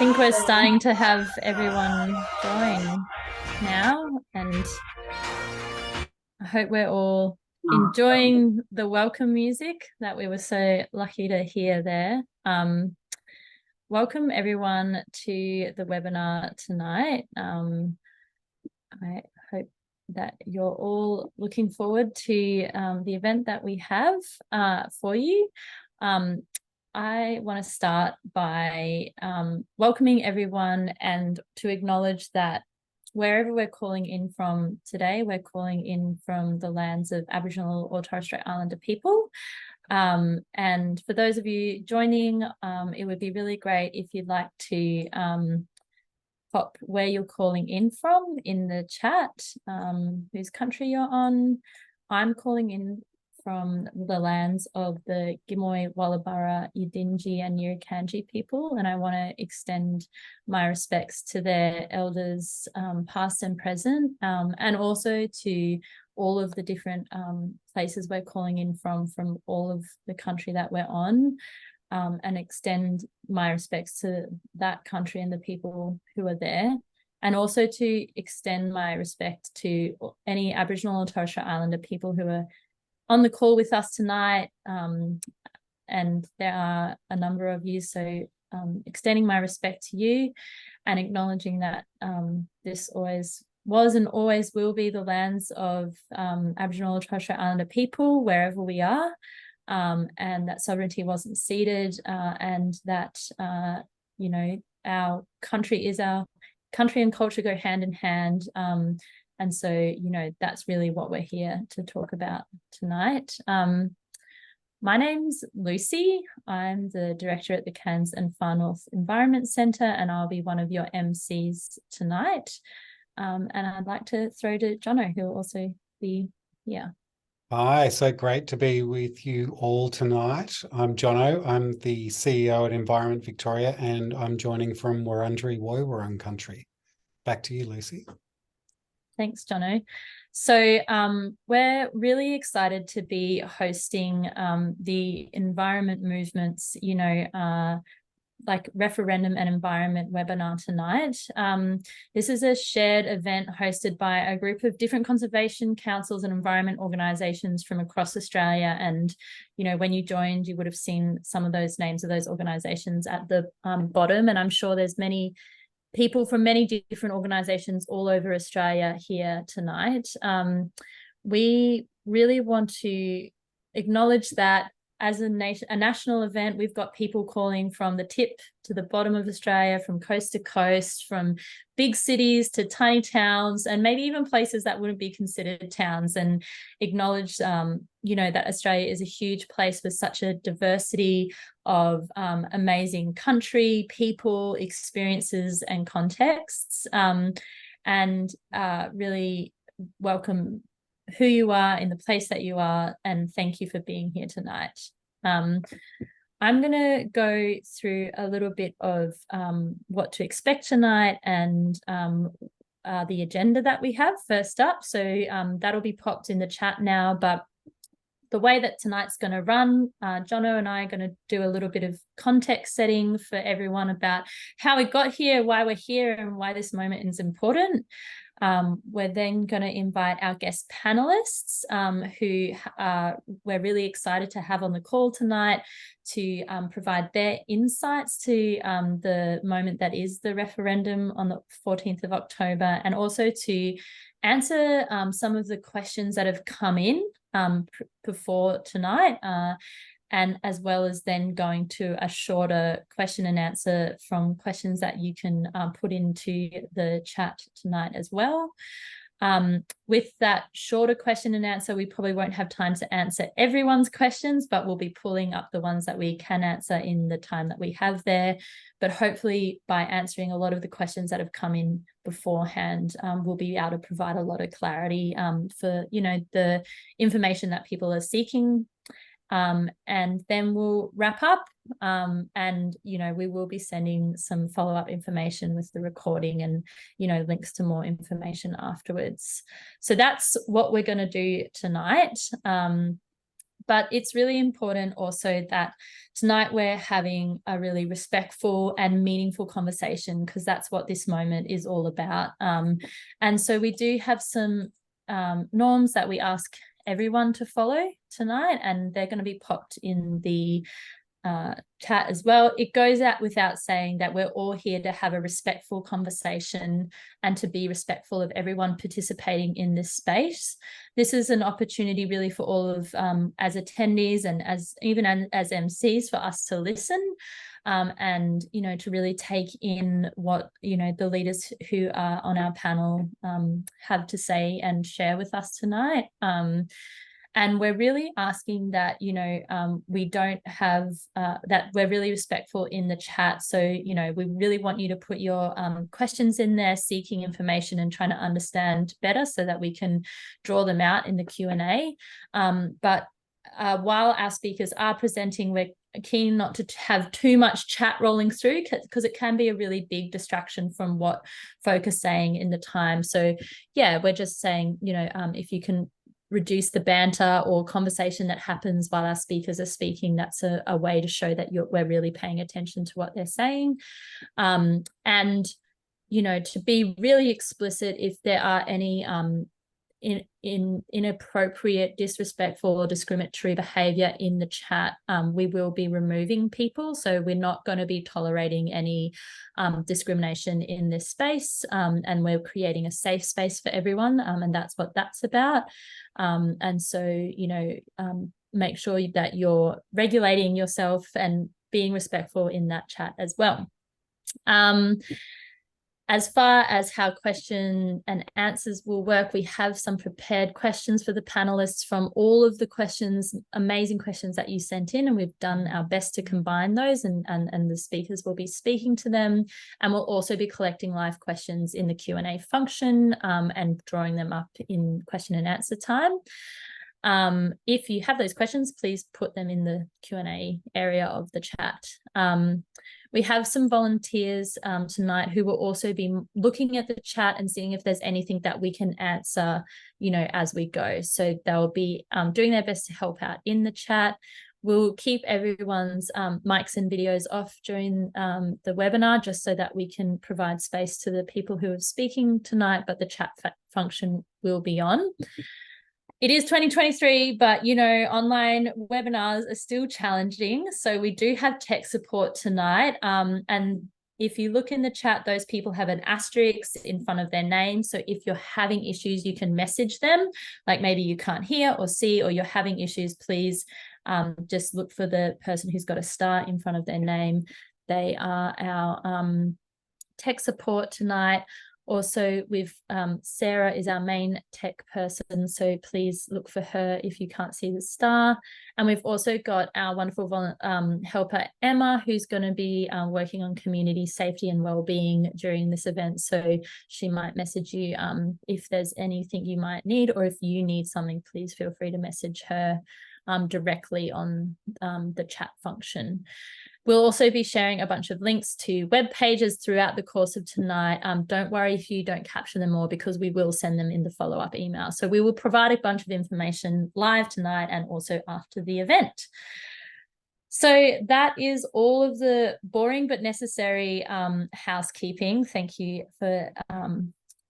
think we're starting to have everyone join now, and I hope we're all enjoying the welcome music that we were so lucky to hear there. Welcome everyone to the webinar tonight. I hope that you're all looking forward to the event that we have for you. I want to start by welcoming everyone and to acknowledge that wherever we're calling in from today, we're calling in from the lands of Aboriginal or Torres Strait Islander people. And for those of you joining, it would be really great if you'd like to pop where you're calling in from in the chat, whose country you're on. I'm calling in from the lands of the Gimoy, Wallabara, Yidinji and Yirrakanji people, and I want to extend my respects to their elders, past and present, and also to all of the different places we're calling in from all of the country that we're on, and extend my respects to that country and the people who are there, and also to extend my respect to any Aboriginal or Torres Strait Islander people who are on the call with us tonight, and there are a number of you, so extending my respect to you and acknowledging that this always was and always will be the lands of Aboriginal or Torres Strait Islander people wherever we are, and that sovereignty wasn't ceded, and that you know, our country is our country and culture go hand in hand. And so, you know, that's really what we're here to talk about tonight. My name's Lucy. I'm the director at the Cairns and Far North Environment Centre, and I'll be one of your MCs tonight. And I'd like to throw to Jono, who will also be here. Hi, so great to be with you all tonight. I'm Jono. I'm the CEO at Environment Victoria, and I'm joining from Wurundjeri Woi-wurrung country. Back to you, Lucy. Thanks, Jono. So we're really excited to be hosting the environment movements, you know, like referendum and environment webinar tonight. This is a shared event hosted by a group of different conservation councils and environment organisations from across Australia. And, you know, when you joined, you would have seen some of those names of those organisations at the bottom. And I'm sure there's many people from many different organisations all over Australia here tonight. We really want to acknowledge that as a national event, we've got people calling from the tip to the bottom of Australia, from coast to coast, from big cities to tiny towns, and maybe even places that wouldn't be considered towns, and acknowledge, you know, that Australia is a huge place with such a diversity of amazing country, people, experiences, and contexts, and really welcome who you are in the place that you are, and thank you for being here tonight. I'm going to go through a little bit of what to expect tonight and the agenda that we have first up. So that'll be popped in the chat now, but the way that tonight's going to run, Jono and I are going to do a little bit of context setting for everyone about how we got here, why we're here, and why this moment is important. We're then going to invite our guest panelists, who we're really excited to have on the call tonight to provide their insights to the moment that is the referendum on the 14th of October, and also to answer some of the questions that have come in before tonight, and as well as then going to a shorter question and answer from questions that you can put into the chat tonight as well. With that shorter question and answer, we probably won't have time to answer everyone's questions, but we'll be pulling up the ones that we can answer in the time that we have there. But hopefully by answering a lot of the questions that have come in beforehand, we'll be able to provide a lot of clarity for, you know, the information that people are seeking. And then we'll wrap up, and, you know, we will be sending some follow-up information with the recording and, you know, links to more information afterwards. So that's what we're going to do tonight. But it's really important also that tonight we're having a really respectful and meaningful conversation, because that's what this moment is all about. And so we do have some norms that we ask everyone to follow tonight, and they're going to be popped in the chat as well. It goes out without saying that we're all here to have a respectful conversation and to be respectful of everyone participating in this space. This is an opportunity really for all of as attendees and as MCs for us to listen and to really take in what the leaders who are on our panel have to say and share with us tonight. And we're really asking that, we don't have, that we're really respectful in the chat. So, we really want you to put your questions in there, seeking information and trying to understand better so that we can draw them out in the Q&A. But while our speakers are presenting, we're keen not to have too much chat rolling through, because it can be a really big distraction from what folk are saying in the time. So yeah, we're just saying, if you can reduce the banter or conversation that happens while our speakers are speaking, that's a way to show that we're really paying attention to what they're saying. And, to be really explicit, if there are any inappropriate, disrespectful or discriminatory behavior in the chat, we will be removing people. So we're not going to be tolerating any discrimination in this space, and we're creating a safe space for everyone, and that's what that's about. And so make sure that you're regulating yourself and being respectful in that chat as well. As far as how question and answers will work, we have some prepared questions for the panelists from all of the amazing questions that you sent in, and we've done our best to combine those, and the speakers will be speaking to them, and we'll also be collecting live questions in the Q&A function and drawing them up in question and answer time. If you have those questions, please put them in the Q&A area of the chat. We have some volunteers tonight who will also be looking at the chat and seeing if there's anything that we can answer, as we go. So they'll be doing their best to help out in the chat. We'll keep everyone's mics and videos off during the webinar, just so that we can provide space to the people who are speaking tonight, but the chat function will be on. It is 2023, but, online webinars are still challenging. So we do have tech support tonight. And if you look in the chat, those people have an asterisk in front of their name. So if you're having issues, you can message them, like maybe you can't hear or see, or you're having issues, please just look for the person who's got a star in front of their name. They are our tech support tonight. Also, Sarah is our main tech person, so please look for her if you can't see the star. And we've also got our wonderful helper, Emma, who's going to be working on community safety and wellbeing during this event. So she might message you if there's anything you might need, or if you need something, please feel free to message her directly on the chat function. We'll also be sharing a bunch of links to web pages throughout the course of tonight. Don't worry if you don't capture them all, because we will send them in the follow-up email. So we will provide a bunch of information live tonight and also after the event. So that is all of the boring but necessary housekeeping. Thank you for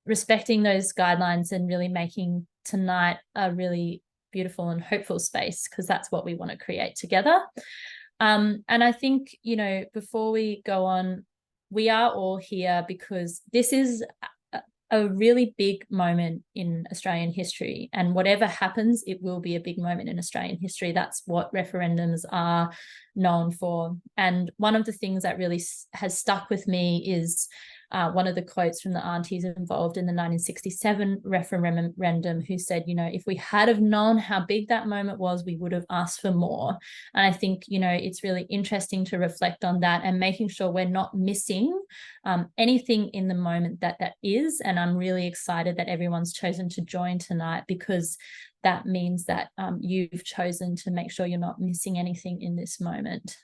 respecting those guidelines and really making tonight a really beautiful and hopeful space, because that's what we want to create together. And I think, before we go on, we are all here because this is a really big moment in Australian history, and whatever happens, it will be a big moment in Australian history. That's what referendums are known for. And one of the things that really has stuck with me is one of the quotes from the aunties involved in the 1967 referendum, who said, if we had have known how big that moment was, we would have asked for more. And I think, it's really interesting to reflect on that and making sure we're not missing anything in the moment that is. And I'm really excited that everyone's chosen to join tonight, because that means that you've chosen to make sure you're not missing anything in this moment.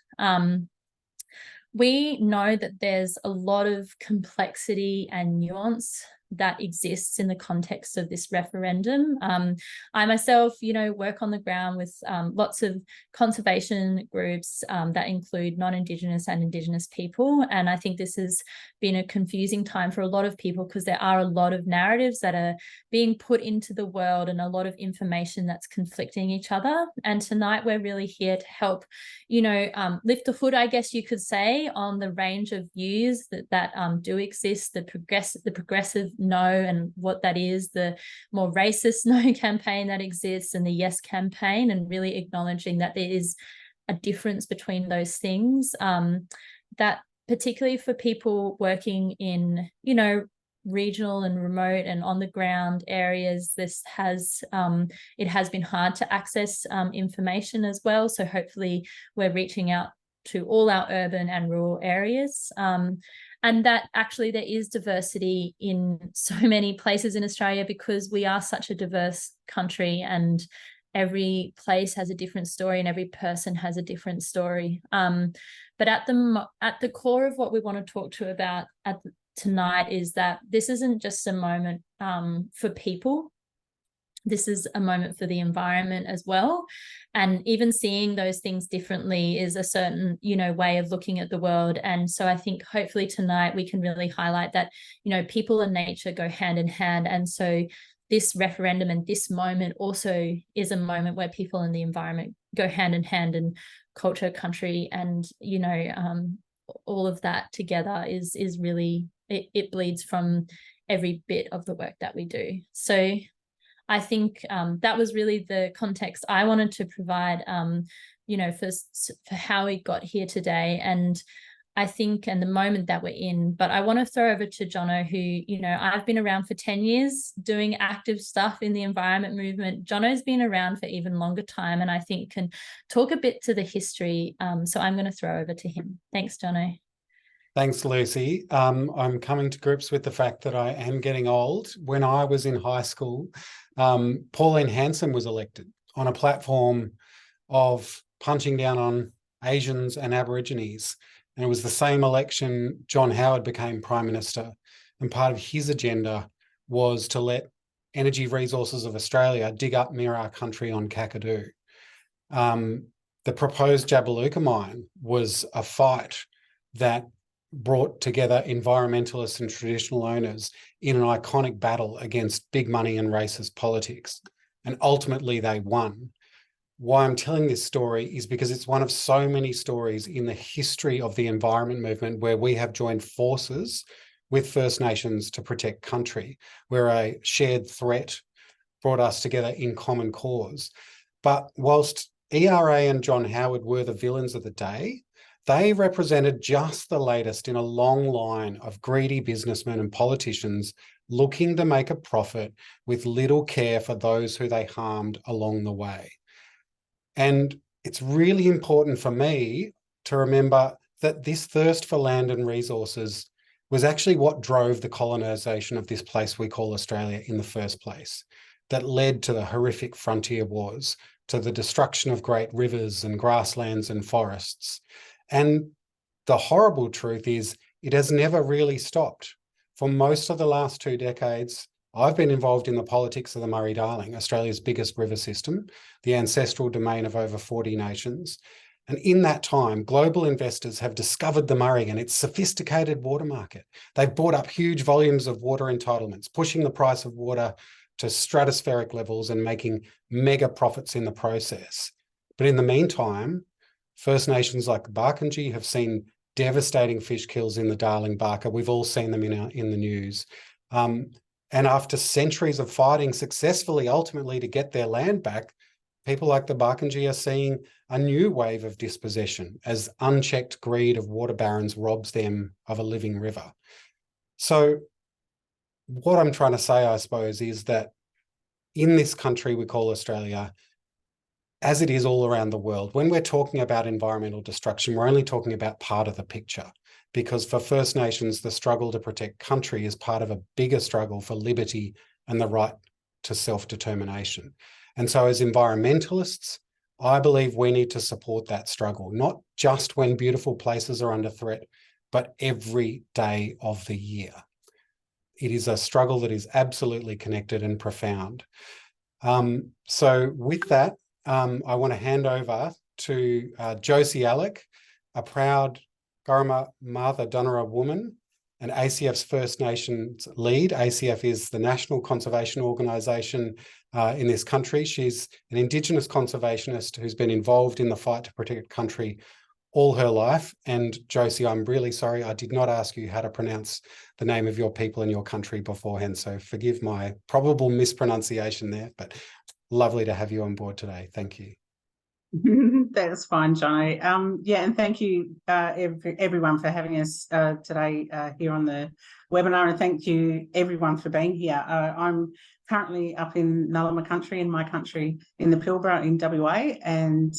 We know that there's a lot of complexity and nuance that exists in the context of this referendum. I myself, work on the ground with lots of conservation groups that include non-Indigenous and Indigenous people. And I think this has been a confusing time for a lot of people because there are a lot of narratives that are being put into the world and a lot of information that's conflicting each other. And tonight we're really here to help, lift the hood, I guess you could say, on the range of views that do exist, the progressive no and what that is, the more racist no campaign that exists, and the yes campaign, and really acknowledging that there is a difference between those things, that particularly for people working in, regional and remote and on the ground areas, it has been hard to access information as well. So hopefully we're reaching out to all our urban and rural areas. And that actually there is diversity in so many places in Australia because we are such a diverse country, and every place has a different story and every person has a different story. But at the core of what we want to talk to about tonight is that this isn't just a moment for people. This is a moment for the environment as well. And even seeing those things differently is a certain, way of looking at the world. And so I think hopefully tonight we can really highlight that, people and nature go hand in hand. And so this referendum and this moment also is a moment where people and the environment go hand in hand, and culture, country, and, all of that together is really, it bleeds from every bit of the work that we do. So I think that was really the context I wanted to provide, for how we got here today. And I think, and the moment that we're in, but I want to throw over to Jono, who, I've been around for 10 years doing active stuff in the environment movement. Jono's been around for even longer time, and I think can talk a bit to the history. So I'm going to throw over to him. Thanks, Jono. Thanks, Lucy. I'm coming to grips with the fact that I am getting old. When I was in high school, Pauline Hanson was elected on a platform of punching down on Asians and Aborigines. And it was the same election John Howard became Prime Minister. And part of his agenda was to let Energy Resources of Australia dig up Mirarr country on Kakadu. The proposed Jabiluka mine was a fight that brought together environmentalists and traditional owners in an iconic battle against big money and racist politics. And ultimately they won. Why I'm telling this story is because it's one of so many stories in the history of the environment movement where we have joined forces with First Nations to protect country, where a shared threat brought us together in common cause. But whilst ERA and John Howard were the villains of the day, they represented just the latest in a long line of greedy businessmen and politicians looking to make a profit with little care for those who they harmed along the way. And it's really important for me to remember that this thirst for land and resources was actually what drove the colonisation of this place we call Australia in the first place, that led to the horrific frontier wars, to the destruction of great rivers and grasslands and forests. And the horrible truth is it has never really stopped. For most of the last 2 decades, I've been involved in the politics of the Murray-Darling, Australia's biggest river system, the ancestral domain of over 40 nations. And in that time, global investors have discovered the Murray and its sophisticated water market. They've bought up huge volumes of water entitlements, pushing the price of water to stratospheric levels and making mega profits in the process. But in the meantime, First Nations like the Barkindji have seen devastating fish kills in the Darling Baaka. We've all seen them in the news. And after centuries of fighting successfully, ultimately to get their land back, people like the Barkindji are seeing a new wave of dispossession as unchecked greed of water barons robs them of a living river. So what I'm trying to say, I suppose, is that in this country we call Australia, as it is all around the world, when we're talking about environmental destruction, we're only talking about part of the picture, because for First Nations, the struggle to protect country is part of a bigger struggle for liberty and the right to self-determination. And so as environmentalists, I believe we need to support that struggle, not just when beautiful places are under threat, but every day of the year. it is a struggle that is absolutely connected and profound. So with that, I want to hand over to Josie Alec, a proud Gurrama Martha Donera woman and ACF's First Nations lead. ACF is the national conservation organisation in this country. She's an Indigenous conservationist who's been involved in the fight to protect country all her life. And Josie, I'm really sorry, I did not ask you how to pronounce the name of your people and your country beforehand, so forgive my probable mispronunciation there, but lovely to have you on board today. Thank you. That's fine, Johnny. Yeah, and thank you everyone for having us today here on the webinar, and thank you everyone for being here. I'm currently up in Nulluma country, in my country, in the Pilbara in WA, and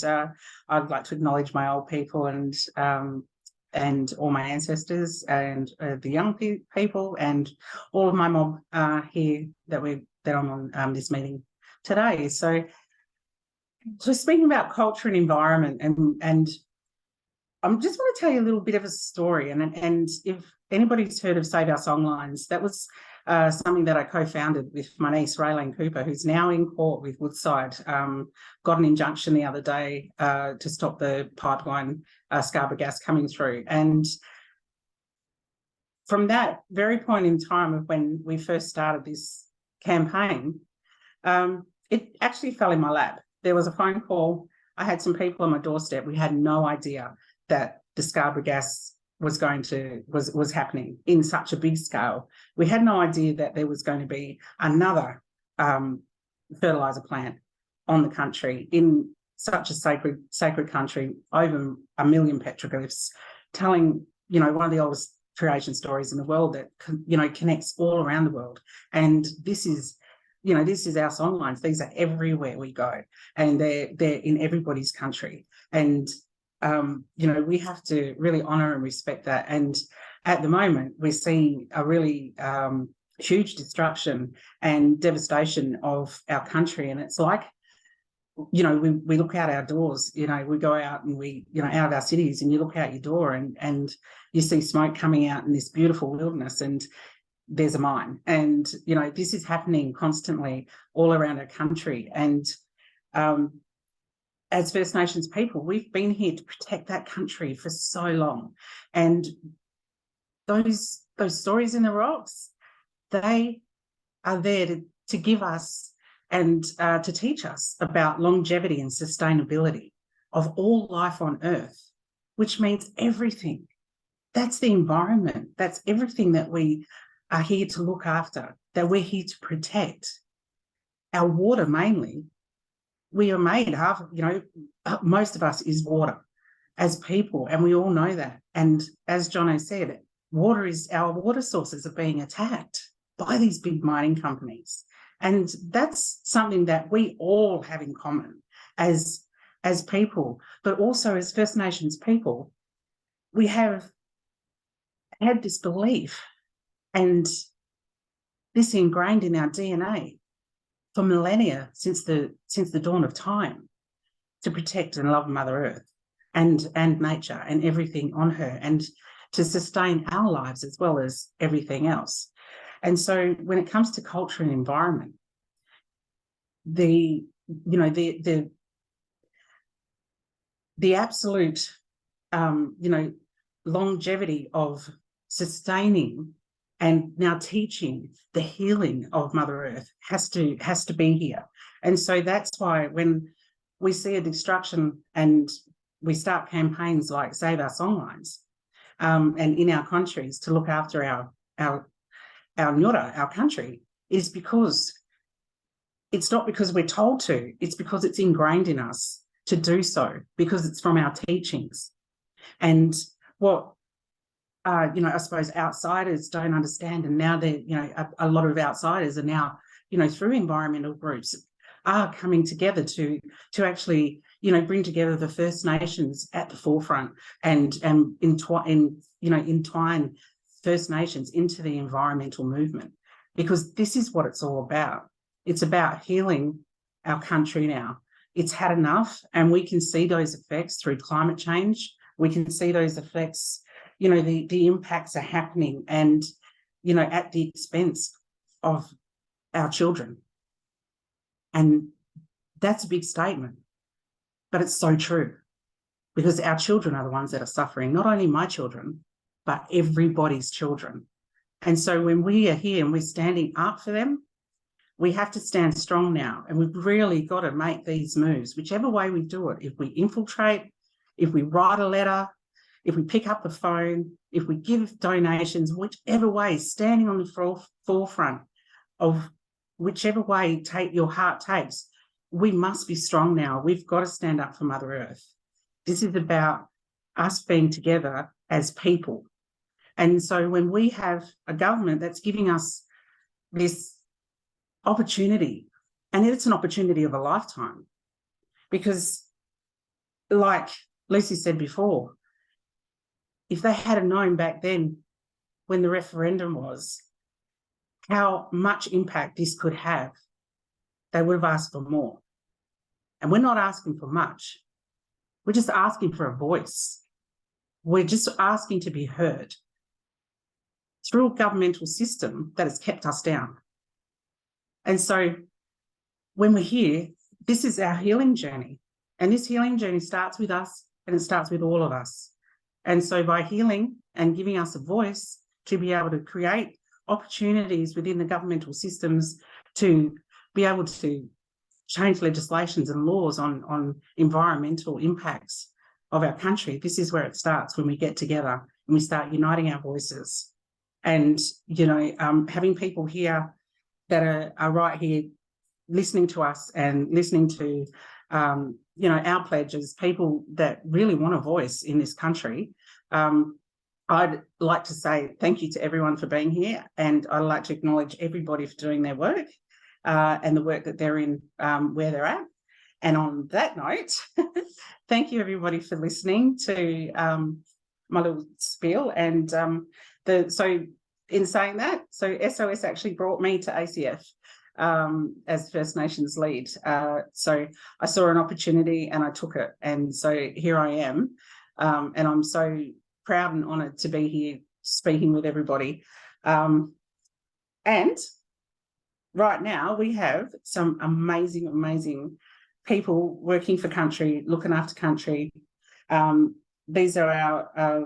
I'd like to acknowledge my old people and all my ancestors and the young people and all of my mob here that I'm on this meeting today. So speaking about culture and environment, and I just want to tell you a little bit of a story. And if anybody's heard of Save Our Songlines, that was something that I co-founded with my niece, Raylene Cooper, who's now in court with Woodside. Got an injunction the other day to stop the pipeline Scarborough gas coming through. And from that very point in time of when we first started this campaign, it actually fell in my lap. There was a phone call. I had some people on my doorstep. We had no idea that the Scarborough gas was happening in such a big scale. We had no idea that there was going to be another fertiliser plant on the country in such a sacred country, over 1 million petroglyphs, telling, one of the oldest creation stories in the world that, connects all around the world. And this is our songlines. These are everywhere we go, and they're in everybody's country. And, we have to really honour and respect that. And at the moment, we're seeing a really huge destruction and devastation of our country. And it's like, we look out our doors, we go out and out of our cities, and you look out your door and you see smoke coming out in this beautiful wilderness, and there's a mine. And, this is happening constantly all around our country. And as First Nations people, we've been here to protect that country for so long. And those stories in the rocks, they are there to give us and to teach us about longevity and sustainability of all life on Earth, which means everything. That's the environment. That's everything that we are here to look after, that we're here to protect. Our water mainly, we are made, most of us is water as people, and we all know that. And as Jono said, our water sources are being attacked by these big mining companies. And that's something that we all have in common as people, but also as First Nations people. We have had this belief and this ingrained in our DNA for millennia, since the dawn of time, to protect and love Mother Earth and nature and everything on her, and to sustain our lives as well as everything else. And so when it comes to culture and environment, the absolute longevity of sustaining and now teaching the healing of Mother Earth has to be here. And so that's why when we see a destruction and we start campaigns like Save Our Songlines, and in our countries to look after our Nyora, our country, is because it's not because we're told to, it's because it's ingrained in us to do so, because it's from our teachings. And what I suppose outsiders don't understand, and now a lot of outsiders are now, through environmental groups, are coming together to actually, bring together the First Nations at the forefront and entwine First Nations into the environmental movement, because this is what it's all about. It's about healing our country now. It's had enough, and we can see those effects through climate change. We can see those effects, the impacts are happening, and at the expense of our children. And that's a big statement, but it's so true, because our children are the ones that are suffering, not only my children, but everybody's children. And so when we are here and we're standing up for them, we have to stand strong now, and we've really got to make these moves, whichever way we do it. If we infiltrate, if we write a letter, if we pick up the phone, if we give donations, whichever way, standing on the forefront of whichever way your heart takes, we must be strong now. We've got to stand up for Mother Earth. This is about us being together as people. And so when we have a government that's giving us this opportunity, and it's an opportunity of a lifetime, because like Lucy said before, if they had known back then when the referendum was how much impact this could have, they would have asked for more. And we're not asking for much. We're just asking for a voice. We're just asking to be heard through a governmental system that has kept us down. And so when we're here, this is our healing journey. And this healing journey starts with us, and it starts with all of us. And so by healing and giving us a voice to be able to create opportunities within the governmental systems to be able to change legislations and laws on environmental impacts of our country, this is where it starts, when we get together and we start uniting our voices. And, having people here that are right here listening to us and listening to, our pledges, people that really want a voice in this country. I'd like to say thank you to everyone for being here, and I'd like to acknowledge everybody for doing their work and the work that they're in where they're at. And on that note, thank you everybody for listening to my little spiel. And so in saying that, so SOS actually brought me to ACF as First Nations lead. So I saw an opportunity and I took it. And so here I am. And I'm so proud and honoured to be here speaking with everybody. And right now we have some amazing, amazing people working for country, looking after country. These are our...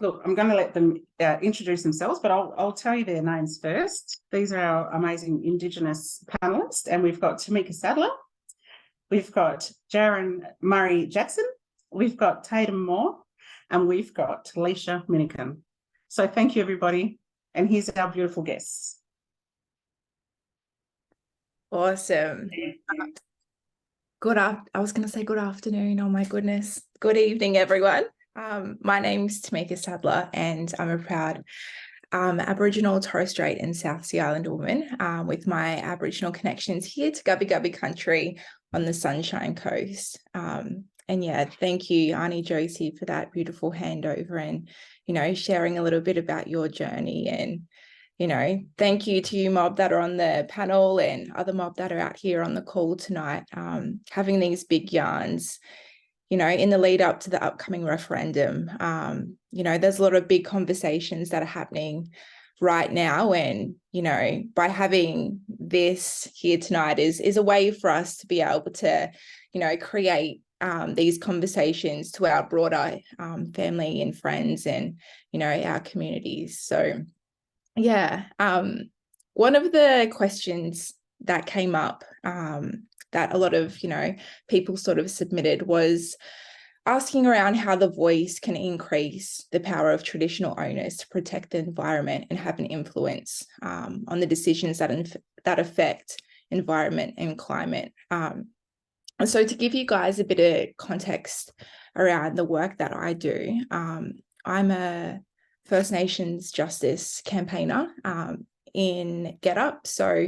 look, I'm going to let them introduce themselves, but I'll tell you their names first. These are our amazing Indigenous panellists, and we've got Tamika Sadler, we've got Jaron Murray Jackson, we've got Tatum Moore, and we've got Talisha Minikin. So thank you, everybody, and here's our beautiful guests. Awesome. I was going to say good afternoon. Oh my goodness. Good evening, everyone. My name's Tamika Sadler, and I'm a proud Aboriginal, Torres Strait and South Sea Island woman with my Aboriginal connections here to Gubbi Gubbi country on the Sunshine Coast. And yeah, thank you, Auntie Josie, for that beautiful handover and, sharing a little bit about your journey. And, thank you to you mob that are on the panel and other mob that are out here on the call tonight, having these big yarns. In the lead up to the upcoming referendum, there's a lot of big conversations that are happening right now. And, by having this here tonight is a way for us to be able to, create these conversations to our broader family and friends and, our communities. So, yeah, one of the questions that came up that a lot of, people sort of submitted was asking around how the voice can increase the power of traditional owners to protect the environment and have an influence on the decisions that affect environment and climate. And so to give you guys a bit of context around the work that I do, I'm a First Nations justice campaigner in GetUp. So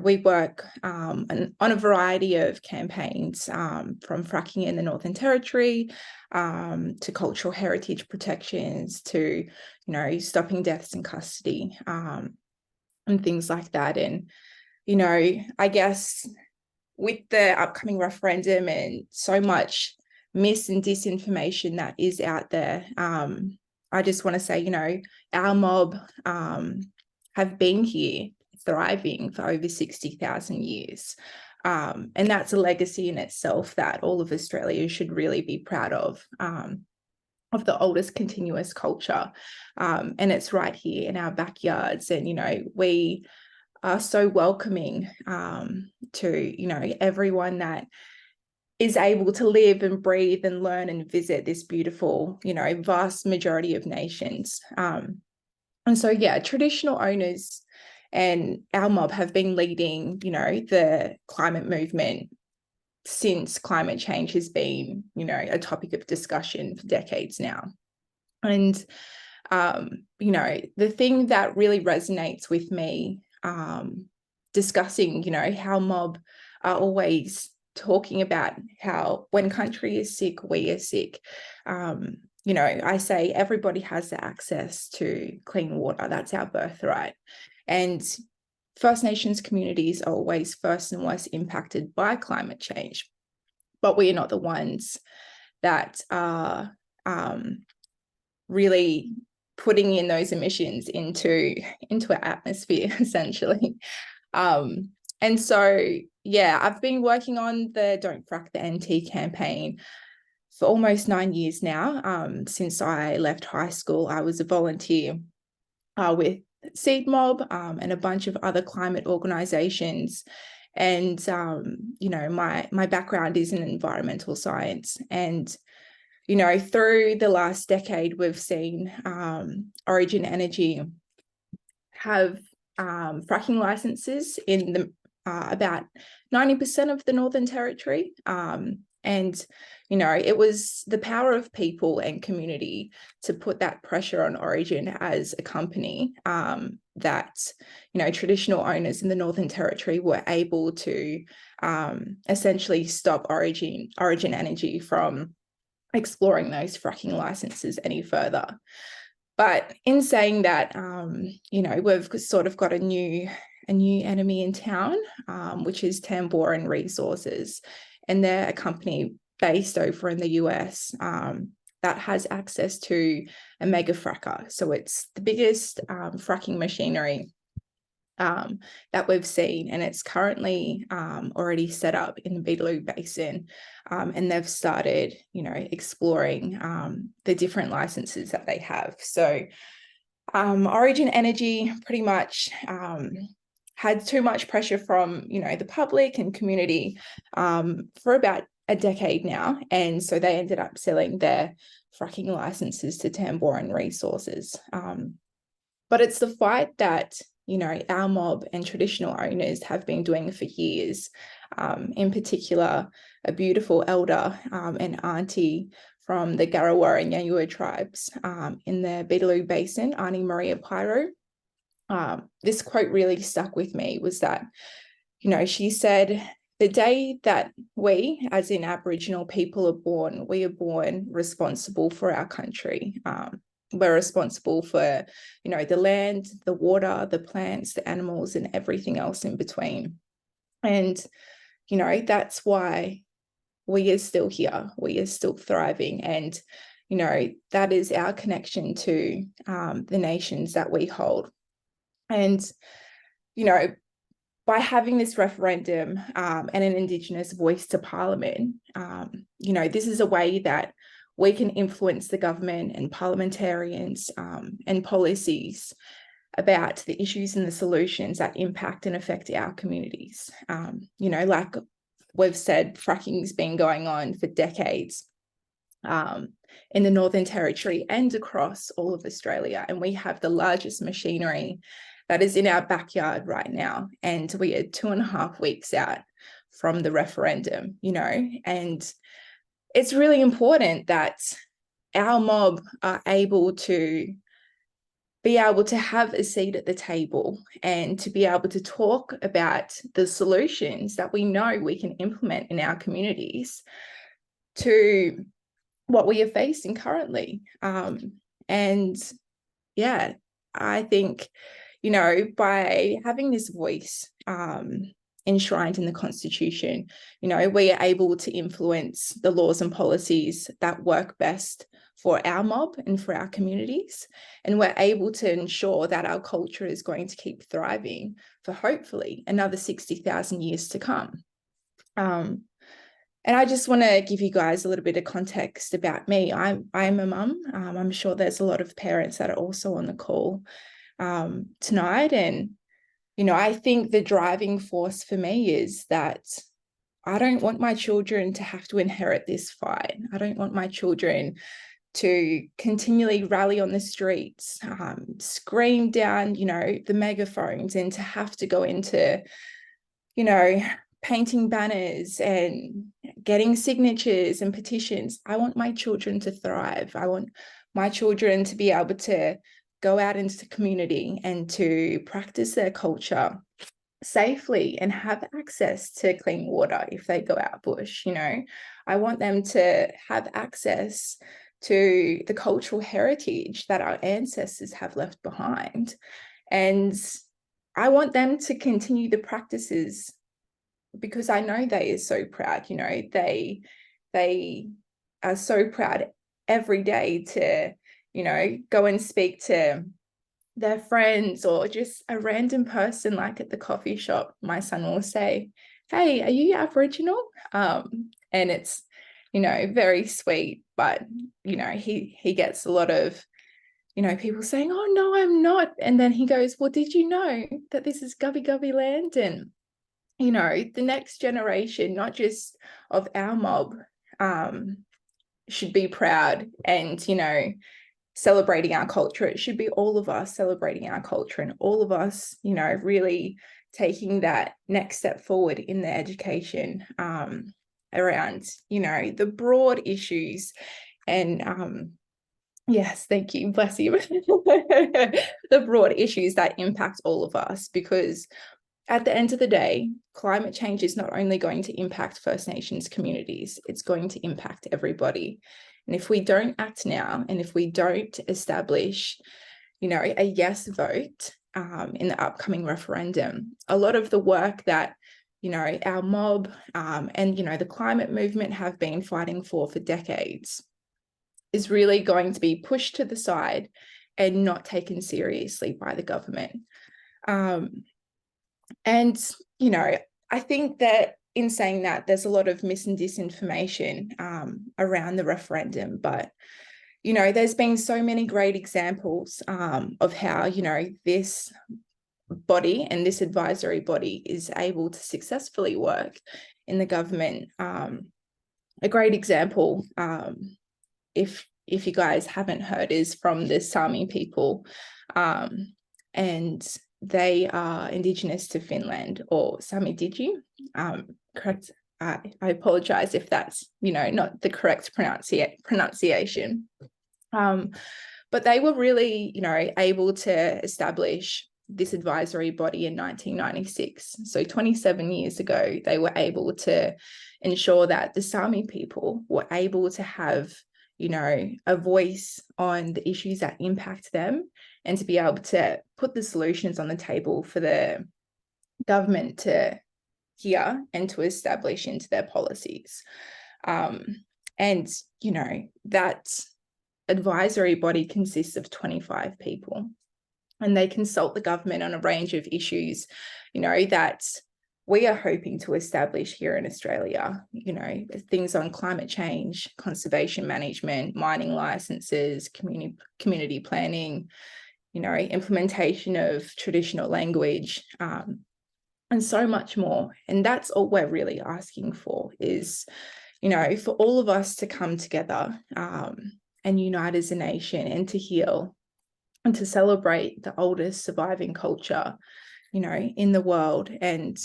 we work on a variety of campaigns, from fracking in the Northern Territory to cultural heritage protections to, stopping deaths in custody and things like that. And, I guess with the upcoming referendum and so much mis and disinformation that is out there, I just want to say, you know, our mob have been here thriving for over 60,000 years. And that's a legacy in itself that all of Australia should really be proud of the oldest continuous culture. And it's right here in our backyards. And, you know, we are so welcoming to, you know, everyone that is able to live and breathe and learn and visit this beautiful, you know, vast majority of nations. And so, yeah, traditional owners and our mob have been leading, you know, the climate movement since climate change has been, you know, a topic of discussion for decades now. And, you know, the thing that really resonates with me discussing, you know, how mob are always talking about how when country is sick, we are sick. You know, I say everybody has the access to clean water. That's our birthright. And First Nations communities are always first and worst impacted by climate change, but we are not the ones that are really putting in those emissions into our atmosphere, essentially. And so, yeah, I've been working on the Don't Frack the NT campaign for almost 9 years now. Since I left high school, I was a volunteer with Seed Mob and a bunch of other climate organizations. And, you know, my background is in environmental science. And, you know, through the last decade, we've seen Origin Energy have fracking licenses in the about 90% of the Northern Territory. And, you know, it was the power of people and community to put that pressure on Origin as a company that, you know, traditional owners in the Northern Territory were able to essentially stop Origin Energy from exploring those fracking licenses any further. But in saying that, you know, we've sort of got a new enemy in town, which is Tamboran Resources. And they're a company based over in the US that has access to a mega fracker. So it's the biggest fracking machinery that we've seen, and it's currently already set up in the Beetaloo Basin, and they've started, you know, exploring the different licenses that they have. So Origin Energy pretty much had too much pressure from, you know, the public and community for about a decade now, and so they ended up selling their fracking licenses to Tamboran Resources. But it's the fight that, you know, our mob and traditional owners have been doing for years. In particular, a beautiful elder and auntie from the Garawa and Yanyuwa tribes in the Beetaloo Basin, Auntie Maria Pyro. This quote really stuck with me, was that, you know, she said, the day that we, as in Aboriginal people, are born, we are born responsible for our country. We're responsible for, you know, the land, the water, the plants, the animals, and everything else in between. And, you know, that's why we are still here. We are still thriving. And, you know, that is our connection to the nations that we hold. And, you know, by having this referendum and an Indigenous voice to Parliament, you know, this is a way that we can influence the government and parliamentarians and policies about the issues and the solutions that impact and affect our communities. You know, like we've said, fracking's been going on for decades in the Northern Territory and across all of Australia. And we have the largest machinery that is in our backyard right now. And we are 2.5 weeks out from the referendum, you know, and it's really important that our mob are able to have a seat at the table and to be able to talk about the solutions that we know we can implement in our communities to what we are facing currently. And yeah, I think, you know, by having this voice enshrined in the Constitution, you know, we are able to influence the laws and policies that work best for our mob and for our communities. And we're able to ensure that our culture is going to keep thriving for hopefully another 60,000 years to come. And I just want to give you guys a little bit of context about me. I'm a mum. I'm sure there's a lot of parents that are also on the call tonight. And, you know, I think the driving force for me is that I don't want my children to have to inherit this fight. I don't want my children to continually rally on the streets, scream down, you know, the megaphones, and to have to go into, you know, painting banners and getting signatures and petitions. I want my children to thrive. I want my children to be able to go out into the community and to practice their culture safely and have access to clean water if they go out bush. You know, I want them to have access to the cultural heritage that our ancestors have left behind. And I want them to continue the practices because I know they are so proud. You know, they are so proud every day to, you know, go and speak to their friends or just a random person, like at the coffee shop. My son will say, "Hey, are you Aboriginal?" And it's, you know, very sweet, but, you know, he gets a lot of, you know, people saying, "Oh, no, I'm not." And then he goes, "Well, did you know that this is Gubbi Gubbi land?" And, you know, the next generation, not just of our mob, should be proud and, you know, celebrating our culture. It should be all of us celebrating our culture and all of us, you know, really taking that next step forward in the education around, you know, the broad issues. And yes, thank you, bless you. The broad issues that impact all of us, because at the end of the day, climate change is not only going to impact First Nations communities, it's going to impact everybody. And if we don't act now, and if we don't establish, you know, a yes vote in the upcoming referendum, a lot of the work that, you know, our mob and, you know, the climate movement have been fighting for decades is really going to be pushed to the side and not taken seriously by the government. And, you know, I think that in saying that, there's a lot of mis and disinformation around the referendum, but, you know, there's been so many great examples of how, you know, this body and this advisory body is able to successfully work in the government. A great example, if you guys haven't heard, is from the Sami people, and they are Indigenous to Finland, or Sami Digi, correct? I apologize if that's, you know, not the correct pronunciation. But they were really, you know, able to establish this advisory body in 1996. So 27 years ago, they were able to ensure that the Sami people were able to have, you know, a voice on the issues that impact them, and to be able to put the solutions on the table for the government to hear and to establish into their policies. And, you know, that advisory body consists of 25 people, and they consult the government on a range of issues, you know, that we are hoping to establish here in Australia, you know, things on climate change, conservation management, mining licenses, community planning, you know, implementation of traditional language, and so much more. And that's all we're really asking for is, you know, for all of us to come together and unite as a nation, and to heal and to celebrate the oldest surviving culture, you know, in the world. And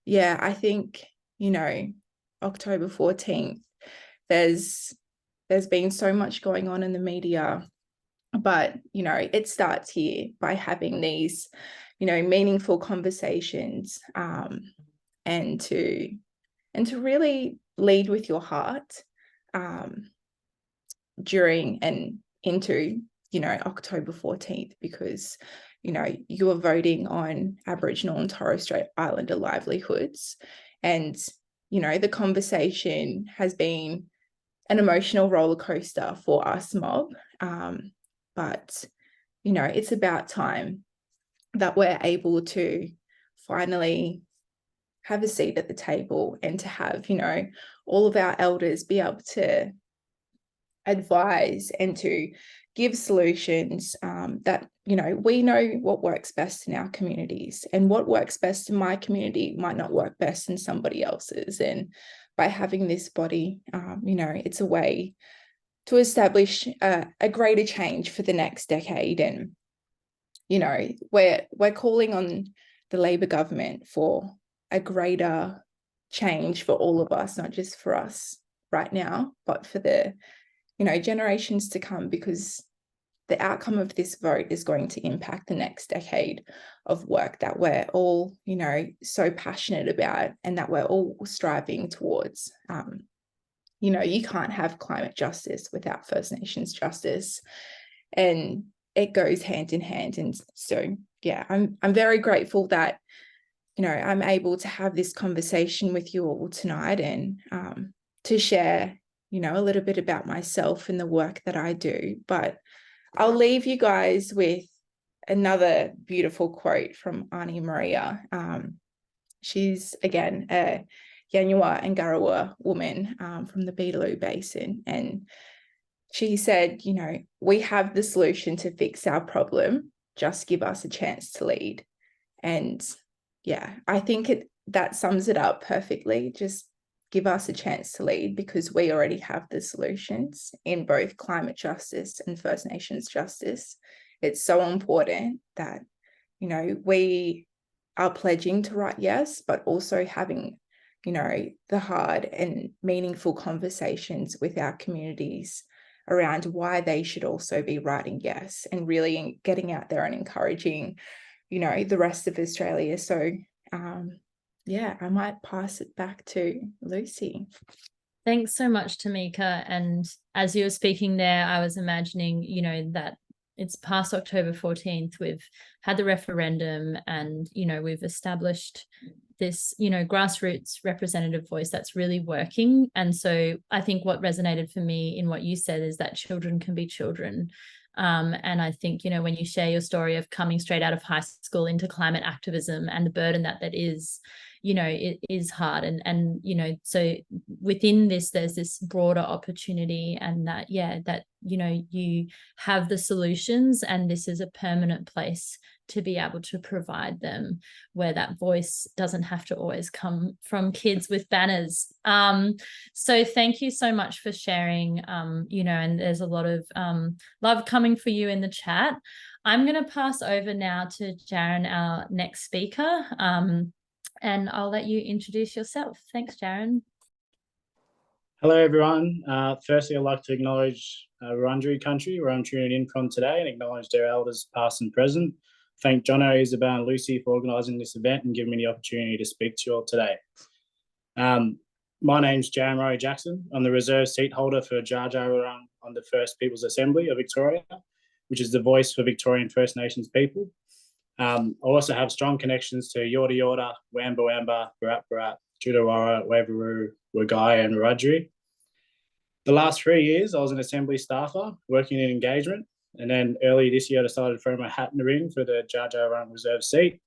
yeah, I think, you know, October 14th, there's been so much going on in the media, but, you know, it starts here by having these, you know, meaningful conversations, and to really lead with your heart during and into, you know, October 14th, because, you know, you are voting on Aboriginal and Torres Strait Islander livelihoods. And, you know, the conversation has been an emotional roller coaster for us mob. But, you know, it's about time that we're able to finally have a seat at the table and to have, you know, all of our elders be able to advise and to give solutions that, you know, we know what works best in our communities, and what works best in my community might not work best in somebody else's. And by having this body, you know, it's a way to establish a greater change for the next decade. And, you know, we're calling on the Labor government for a greater change for all of us, not just for us right now, but for the, you know, generations to come, because the outcome of this vote is going to impact the next decade of work that we're all, you know, so passionate about and that we're all striving towards. You know, you can't have climate justice without First Nations justice, and it goes hand in hand. And so, yeah, I'm very grateful that, you know, I'm able to have this conversation with you all tonight, and to share, you know, a little bit about myself and the work that I do. But I'll leave you guys with another beautiful quote from Ani Maria. She's, again, a Yanyuwa and Garawa woman from the Beetaloo Basin. And she said, you know, we have the solution to fix our problem. Just give us a chance to lead. And yeah, I think that sums it up perfectly. Just give us a chance to lead, because we already have the solutions in both climate justice and First Nations justice. It's so important that, you know, we are pledging to write yes, but also having, you know, the hard and meaningful conversations with our communities around why they should also be writing yes, and really getting out there and encouraging, you know, the rest of Australia. So yeah, I might pass it back to Lucy. Thanks so much, Tamika. And as you were speaking there, I was imagining, you know, that it's past October 14th. We've had the referendum, and, you know, we've established this, you know, grassroots representative voice that's really working. And so I think what resonated for me in what you said is that children can be children. And I think, you know, when you share your story of coming straight out of high school into climate activism and the burden that is, you know, it is hard. And, you know, so within this, there's this broader opportunity, and that, yeah, that, you know, you have the solutions, and this is a permanent place to be able to provide them, where that voice doesn't have to always come from kids with banners. So thank you so much for sharing, you know, and there's a lot of love coming for you in the chat. I'm going to pass over now to Jaren, our next speaker, and I'll let you introduce yourself. Thanks, Jaren. Hello, everyone. Firstly, I'd like to acknowledge Wurundjeri country, where I'm tuning in from today, and acknowledge their elders past and present. Thank Jono, Isabel and Lucy for organising this event and giving me the opportunity to speak to you all today. My name's Jaren Rory Jackson. I'm the reserve seat holder for Dja Dja Wurrung on the First Peoples Assembly of Victoria, which is the voice for Victorian First Nations people. I also have strong connections to Yorta Yorta, Wamba Wamba, Barat Barat, Judawara, Waveroo, Wagai and Wiradjuri. The last 3 years, I was an Assembly staffer working in engagement, and then early this year I decided to throw my hat in the ring for the Dja Dja Wurrung reserve seat,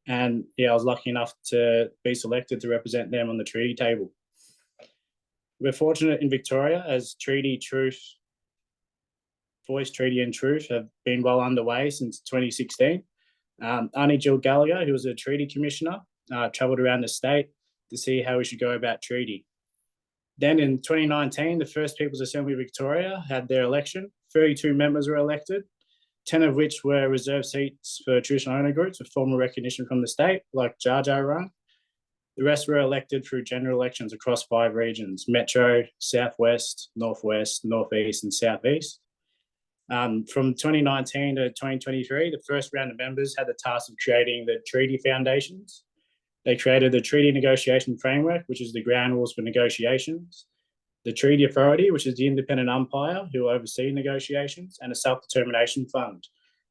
and yeah, I was lucky enough to be selected to represent them on the treaty table. We're fortunate in Victoria, as Treaty, Truth, Voice, Treaty and Truth have been well underway since 2016. Auntie Jill Gallagher, who was a treaty commissioner, travelled around the state to see how we should go about treaty. Then in 2019, the First Peoples Assembly of Victoria had their election. 32 members were elected, 10 of which were reserve seats for traditional owner groups with formal recognition from the state, like Dja Dja Wurrung. The rest were elected through general elections across 5 regions: Metro, Southwest, Northwest, Northeast and Southeast. From 2019 to 2023, the first round of members had the task of creating the treaty foundations. They created the Treaty Negotiation Framework, which is the ground rules for negotiations, the Treaty Authority, which is the independent umpire who will oversee negotiations, and a Self-Determination Fund,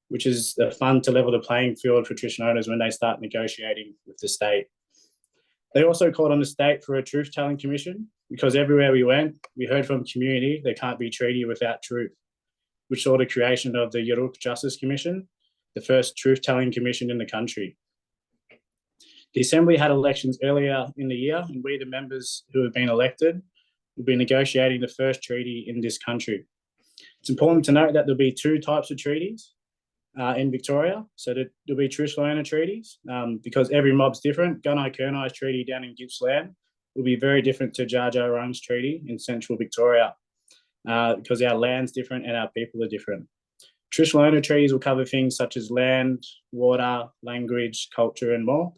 which is a fund to level the playing field for traditional owners when they start negotiating with the state. They also called on the state for a truth-telling commission, because everywhere we went, we heard from community there can't be treaty without truth, which saw the creation of the Yuruk Justice Commission, the first truth-telling commission in the country. The Assembly had elections earlier in the year, and we, the members who have been elected, will be negotiating the first treaty in this country. It's important to note that there'll be two types of treaties in Victoria. So there'll be traditional owner treaties because every mob's different. Gunai Kurnai's treaty down in Gippsland will be very different to Jar Jar Rung's treaty in central Victoria because our land's different and our people are different. Traditional owner treaties will cover things such as land, water, language, culture, and more.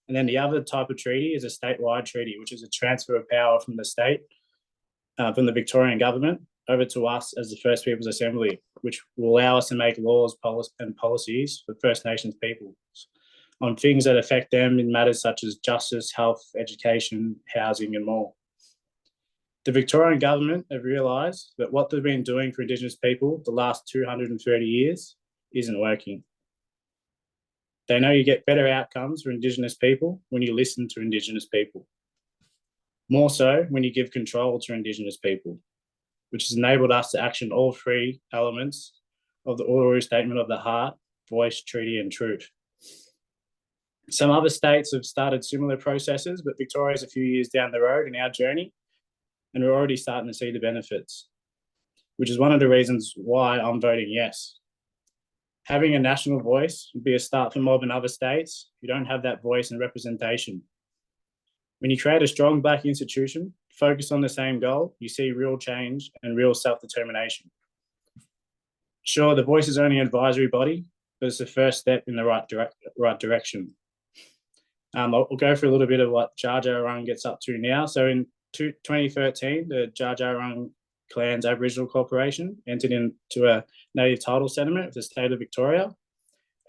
And then the other type of treaty is a statewide treaty, which is a transfer of power from the state, from the Victorian government, over to us as the First Peoples Assembly, which will allow us to make laws and policies for First Nations peoples on things that affect them in matters such as justice, health, education, housing, and more. The Victorian government have realised that what they've been doing for Indigenous people the last 230 years isn't working. They know you get better outcomes for Indigenous people when you listen to Indigenous people. More so when you give control to Indigenous people, which has enabled us to action all three elements of the Uluru Statement of the Heart: voice, treaty, and truth. Some other states have started similar processes, but Victoria's a few years down the road in our journey, and we're already starting to see the benefits, which is one of the reasons why I'm voting yes. Having a national voice would be a start for mob in other states who don't have that voice and representation. When you create a strong Black institution focused on the same goal, you see real change and real self-determination. Sure, the voice is only an advisory body, but it's the first step in the right direction. I'll go through a little bit of what Jar Jar Rung gets up to now. So in 2013, the Jar Jar Rung Clans Aboriginal Corporation entered into a native title settlement with the state of Victoria.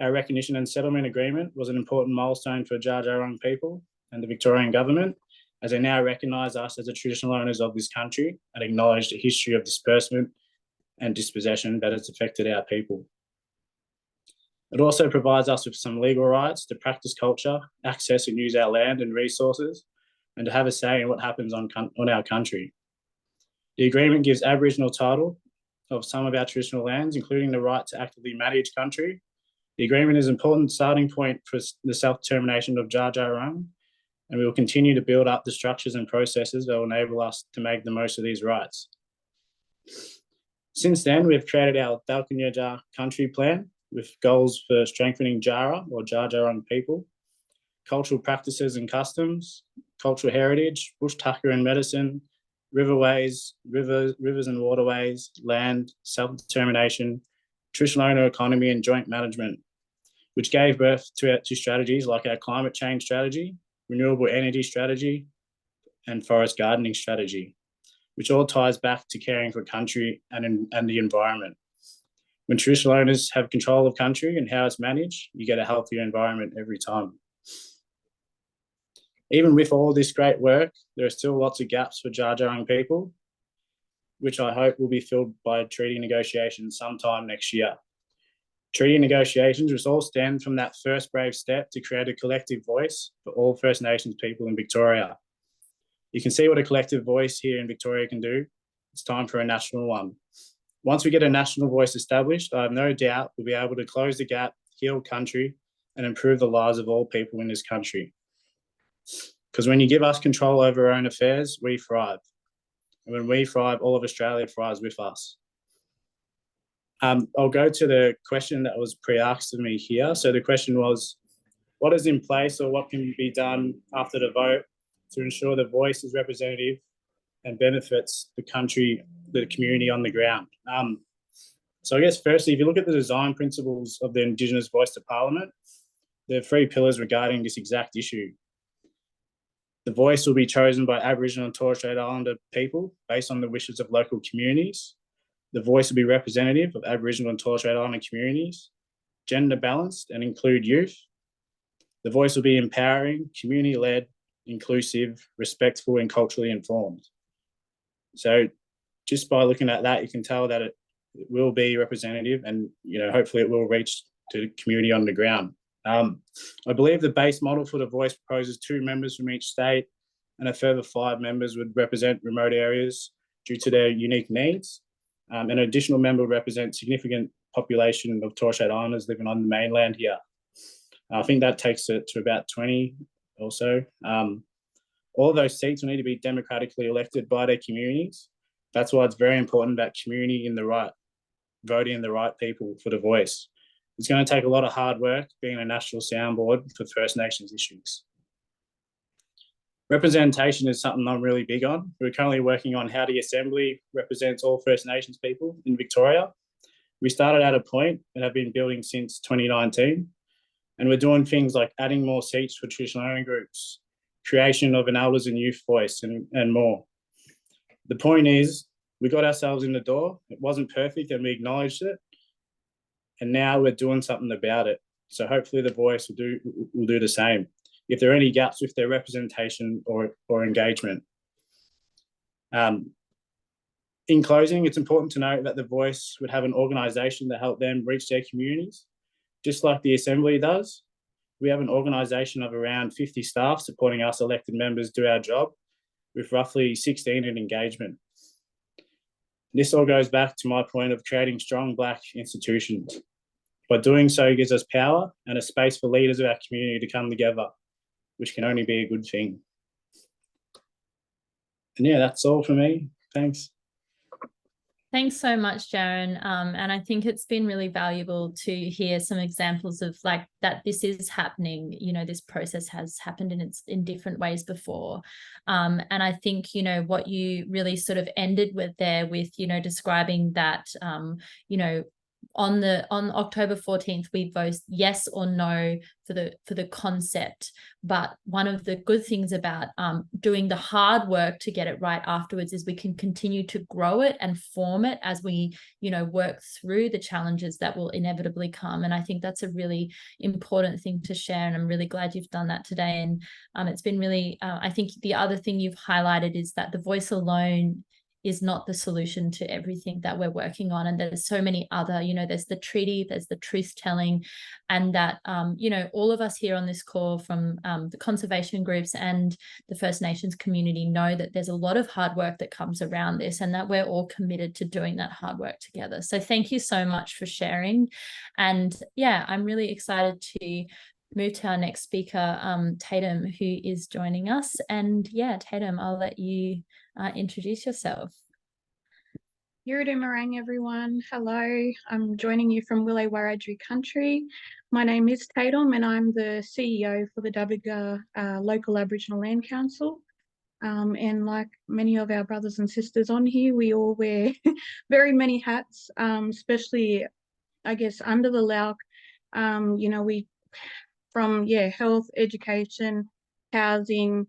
Our recognition and settlement agreement was an important milestone for Jar Jar Rung people and the Victorian government, as they now recognise us as the traditional owners of this country and acknowledge the history of disbursement and dispossession that has affected our people. It also provides us with some legal rights to practice culture, access and use our land and resources, and to have a say in what happens on our country. The agreement gives Aboriginal title of some of our traditional lands, including the right to actively manage country. The agreement is an important starting point for the self-determination of Jar Jar Rung, and we will continue to build up the structures and processes that will enable us to make the most of these rights. Since then, we've created our Dalkunyarja Country Plan with goals for strengthening Jara or Jar Jar Rung people, cultural practices and customs, cultural heritage, bush tucker and medicine, riverways, rivers and waterways, land, self-determination, traditional owner economy and joint management, which gave birth to strategies like our climate change strategy, renewable energy strategy, and forest gardening strategy, which all ties back to caring for country and the environment. When traditional owners have control of country and how it's managed, you get a healthier environment every time. Even with all this great work, there are still lots of gaps for Jar Jar Rung people, which I hope will be filled by treaty negotiations sometime next year. Treaty negotiations which all stem from that first brave step to create a collective voice for all First Nations people in Victoria. You can see what a collective voice here in Victoria can do. It's time for a national one. Once we get a national voice established, I have no doubt we'll be able to close the gap, heal country, and improve the lives of all people in this country. Because when you give us control over our own affairs, we thrive. And when we thrive, all of Australia thrives with us. I'll go to the question that was pre-asked of me here. So the question was, what is in place or what can be done after the vote to ensure the voice is representative and benefits the country, the community on the ground? So I guess firstly, if you look at the design principles of the Indigenous Voice to Parliament, there are 3 pillars regarding this exact issue. The voice will be chosen by Aboriginal and Torres Strait Islander people based on the wishes of local communities. The voice will be representative of Aboriginal and Torres Strait Islander communities, gender balanced and include youth. The voice will be empowering, community-led, inclusive, respectful and culturally informed. So just by looking at that, you can tell that it will be representative and hopefully it will reach to the community on the ground. I believe the base model for the voice proposes 2 members from each state and a further 5 members would represent remote areas due to their unique needs. An additional member would represent significant population of Torres Strait Islanders living on the mainland here. I think that takes it to about 20 or so. All of those seats will need to be democratically elected by their communities. That's why it's very important that community voting the right people for the voice. It's going to take a lot of hard work being a national soundboard for First Nations issues. Representation is something I'm really big on. We're currently working on how the Assembly represents all First Nations people in Victoria. We started at a point and have been building since 2019. And we're doing things like adding more seats for traditional owner groups, creation of an elders and youth voice, and more. The point is, we got ourselves in the door. It wasn't perfect and we acknowledged it. And now we're doing something about it. So hopefully the voice will do the same if there are any gaps with their representation or engagement. In closing, it's important to note that the voice would have an organisation to help them reach their communities. Just like the Assembly does, we have an organisation of around 50 staff supporting us elected members do our job, with roughly 16 in engagement. This all goes back to my point of creating strong Black institutions. By doing so, it gives us power and a space for leaders of our community to come together, which can only be a good thing. And yeah, that's all for me. Thanks. Thanks so much, Jaron. And I think it's been really valuable to hear some examples of like that this is happening, you know, this process has happened in different ways before. And I think, you know, what you really sort of ended with there with, you know, describing that, you know, on October 14th, we vote yes or no for the concept. But one of the good things about doing the hard work to get it right afterwards is we can continue to grow it and form it as we, you know, work through the challenges that will inevitably come. And I think that's a really important thing to share. And I'm really glad you've done that today. And it's been really, I think the other thing you've highlighted is that the voice alone is not the solution to everything that we're working on. And there's so many other, you know, there's the treaty, there's the truth telling, and that, you know, all of us here on this call from the conservation groups and the First Nations community know that there's a lot of hard work that comes around this and that we're all committed to doing that hard work together. So thank you so much for sharing. And yeah, I'm really excited to move to our next speaker, Tatum, who is joining us. And yeah, Tatum, I'll let you introduce yourself. Yuridu Marang, everyone. Hello, I'm joining you from Wilay Warradjri country. My name is Tatum and I'm the CEO for the Dubbiga Local Aboriginal Land Council. And like many of our brothers and sisters on here, we all wear very many hats, especially, I guess, under the LAUC. You know, we from health, education, housing,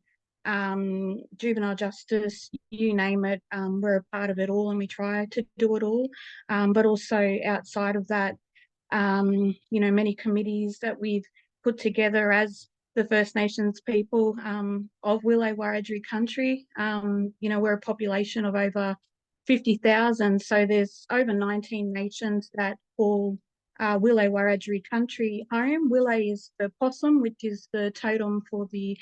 juvenile justice, you name it, we're a part of it all and we try to do it all. But also outside of that, you know, many committees that we've put together as the First Nations people of Wilay Warradjri country. You know, we're a population of over 50,000, so there's over 19 nations that call Wilay Warradjri country home. Wilay is the possum, which is the totem for the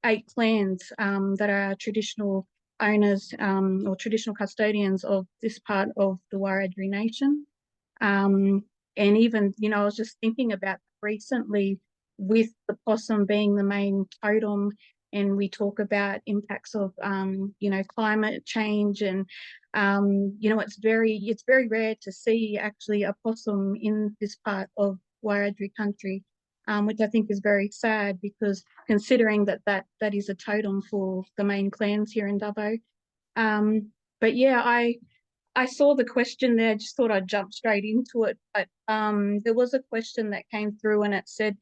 8 clans that are traditional owners or traditional custodians of this part of the Warradjri nation. And even, you know, I was just thinking about recently with the possum being the main totem, and we talk about impacts of, you know, climate change and, you know, it's very rare to see actually a possum in this part of Warradjri country, which I think is very sad because considering that is a totem for the main clans here in Dubbo. But yeah, I saw the question there, just thought I'd jump straight into it. But there was a question that came through and it said,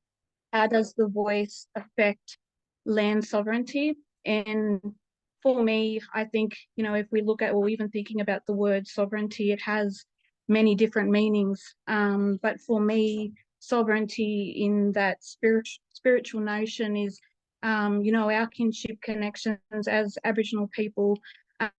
how does the voice affect land sovereignty? And for me, I think, you know, if we look at, or even thinking about the word sovereignty, it has many different meanings. But for me, sovereignty in that spiritual notion is, you know, our kinship connections as Aboriginal people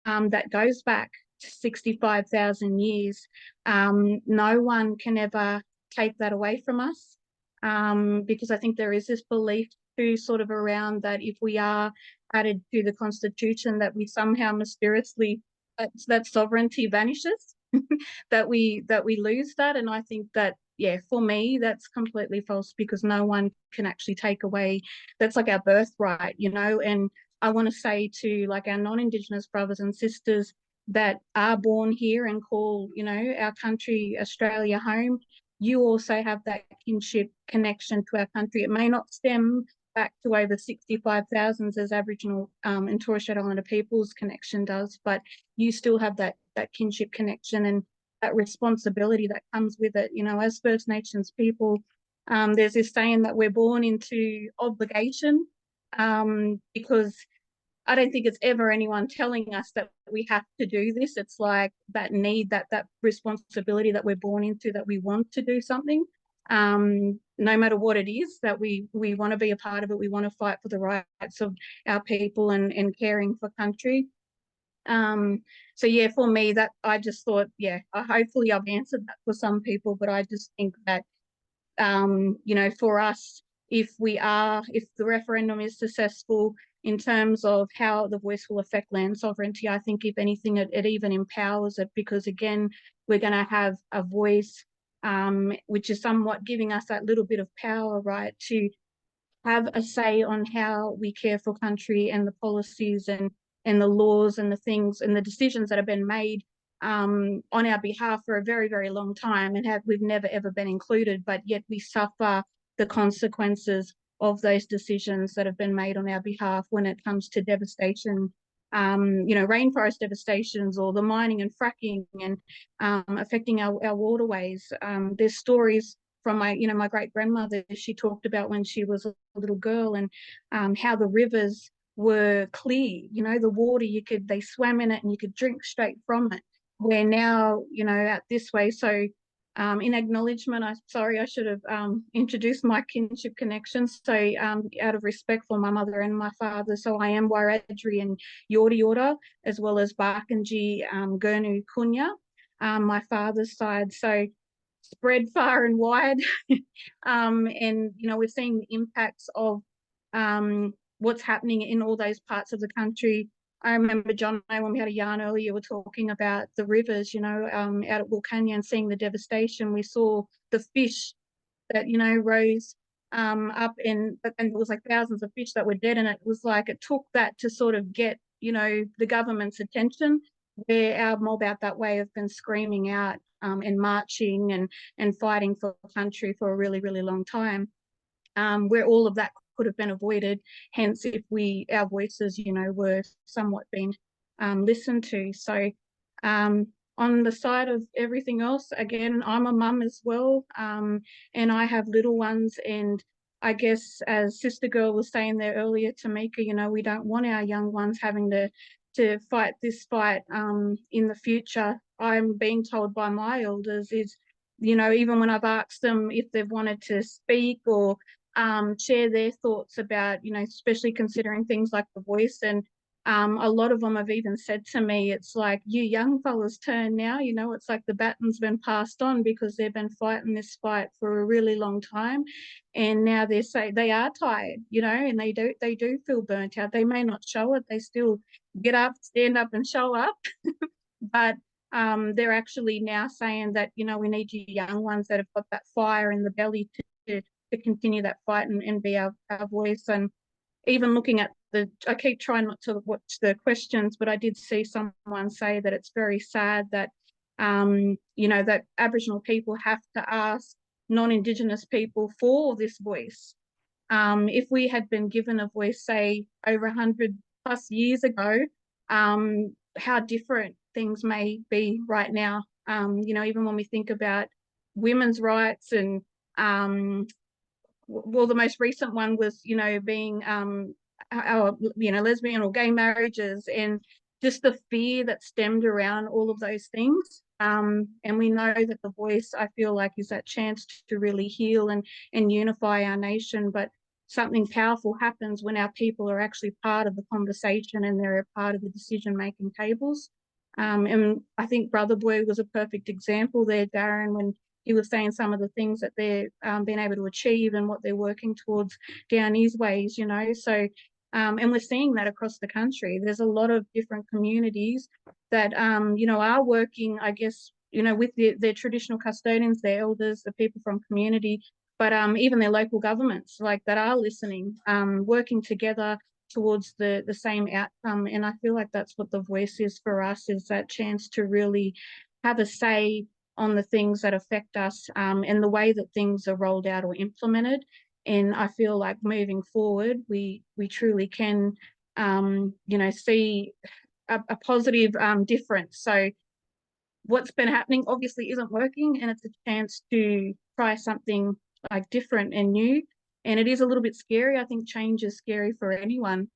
that goes back 65,000 years. No one can ever take that away from us, because I think there is this belief too sort of around that if we are added to the Constitution, that we somehow mysteriously that sovereignty vanishes, that we lose that. And I think that, yeah, for me, that's completely false, because no one can actually take away, that's like our birthright, you know. And I want to say to like our non-Indigenous brothers and sisters that are born here and call, you know, our country Australia home, you also have that kinship connection to our country. It may not stem back to over 65,000 as Aboriginal and Torres Strait Islander people's connection does, but you still have that kinship connection and that responsibility that comes with it. You know, as First Nations people, there's this saying that we're born into obligation, because I don't think it's ever anyone telling us that we have to do this. It's like that need, that responsibility that we're born into, that we want to do something, no matter what it is, that we want to be a part of it. We want to fight for the rights of our people and caring for country. So yeah, for me, that I just thought, yeah, hopefully I've answered that for some people, but I just think that, you know, for us, if the referendum is successful in terms of how the voice will affect land sovereignty, I think if anything, it even empowers it, because again, we're going to have a voice, which is somewhat giving us that little bit of power, right, to have a say on how we care for country and the policies and the laws and the things and the decisions that have been made on our behalf for a very, very long time, and we've never ever been included, but yet we suffer the consequences of those decisions that have been made on our behalf when it comes to devastation, you know, rainforest devastations or the mining and fracking and affecting our waterways. There's stories from my great grandmother. She talked about when she was a little girl and how the rivers were clear, you know, the water, they swam in it and you could drink straight from it. Where now, you know, out this way. So in acknowledgement, I should have introduced my kinship connections. So out of respect for my mother and my father, so I am Wiradjuri and Yorta Yorta, as well as Barkindji, Gurnu Kunya, my father's side. So spread far and wide. And, you know, we're seeing the impacts of what's happening in all those parts of the country. I remember, John, when we had a yarn earlier, you were talking about the rivers, you know, out at Wilcannia, and seeing the devastation. We saw the fish that, you know, rose up, and there was like thousands of fish that were dead. And it was like, it took that to sort of get, you know, the government's attention, where our mob out that way have been screaming out and marching and fighting for country for a really, really long time, where all of that could have been avoided. Hence, if our voices, you know, were somewhat being listened to. So on the side of everything else, again, I'm a mum as well, and I have little ones. And I guess, as Sister Girl was saying there earlier, Tamika, you know, we don't want our young ones having to fight this fight in the future. I'm being told by my elders is, you know, even when I've asked them if they've wanted to speak or share their thoughts about, you know, especially considering things like the voice, and a lot of them have even said to me, it's like, you young fellas turn now, you know, it's like the baton's been passed on, because they've been fighting this fight for a really long time, and now they are tired, you know, and they do feel burnt out. They may not show it, they still get up, stand up and show up, but they're actually now saying that, you know, we need you young ones that have got that fire in the belly to continue that fight and be our voice. And even looking at I keep trying not to watch the questions, but I did see someone say that it's very sad that, you know, that Aboriginal people have to ask non-Indigenous people for this voice. If we had been given a voice, say, over 100 plus years ago, how different things may be right now. You know, even when we think about women's rights and, well, the most recent one was, you know, being, you know, lesbian or gay marriages, and just the fear that stemmed around all of those things. And we know that the voice, I feel like, is that chance to really heal and unify our nation. But something powerful happens when our people are actually part of the conversation and they're a part of the decision-making tables. And I think Brother Boy was a perfect example there, Darren, when he was saying some of the things that they're been able to achieve and what they're working towards down his ways, you know. So And we're seeing that across the country. There's a lot of different communities that, you know, are working, I guess, you know, with their traditional custodians, their elders, the people from community, but even their local governments, like, that are listening, working together towards the same outcome. And I feel like that's what the voice is for us, is that chance to really have a say on the things that affect us, and the way that things are rolled out or implemented. And I feel like moving forward, we truly can, you know, see a positive difference. So what's been happening obviously isn't working, and it's a chance to try something like different and new. And it is a little bit scary. I think change is scary for anyone.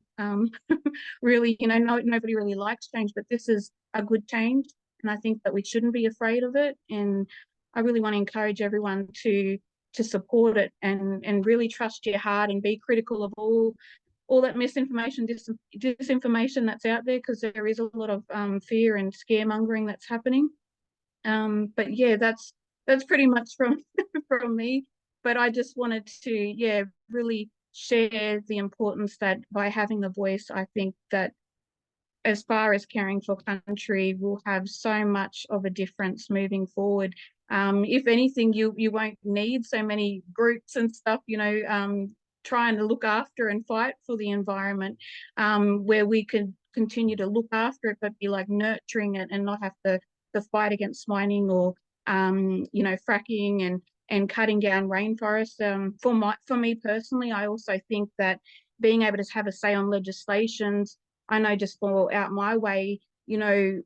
Really, you know, nobody really likes change, but this is a good change. And I think that we shouldn't be afraid of it. And I really want to encourage everyone to support it and really trust your heart and be critical of all that misinformation, disinformation that's out there, because there is a lot of fear and scaremongering that's happening. But yeah, that's pretty much from from me. But I just wanted to, really share the importance that by having a voice, I think that as far as caring for country will have so much of a difference moving forward. If anything, you won't need so many groups and stuff, you know, trying to look after and fight for the environment, where we could continue to look after it, but be like nurturing it and not have to fight against mining or, you know, fracking and cutting down rainforests. For me personally, I also think that being able to have a say on legislations, I know just for out my way, you know,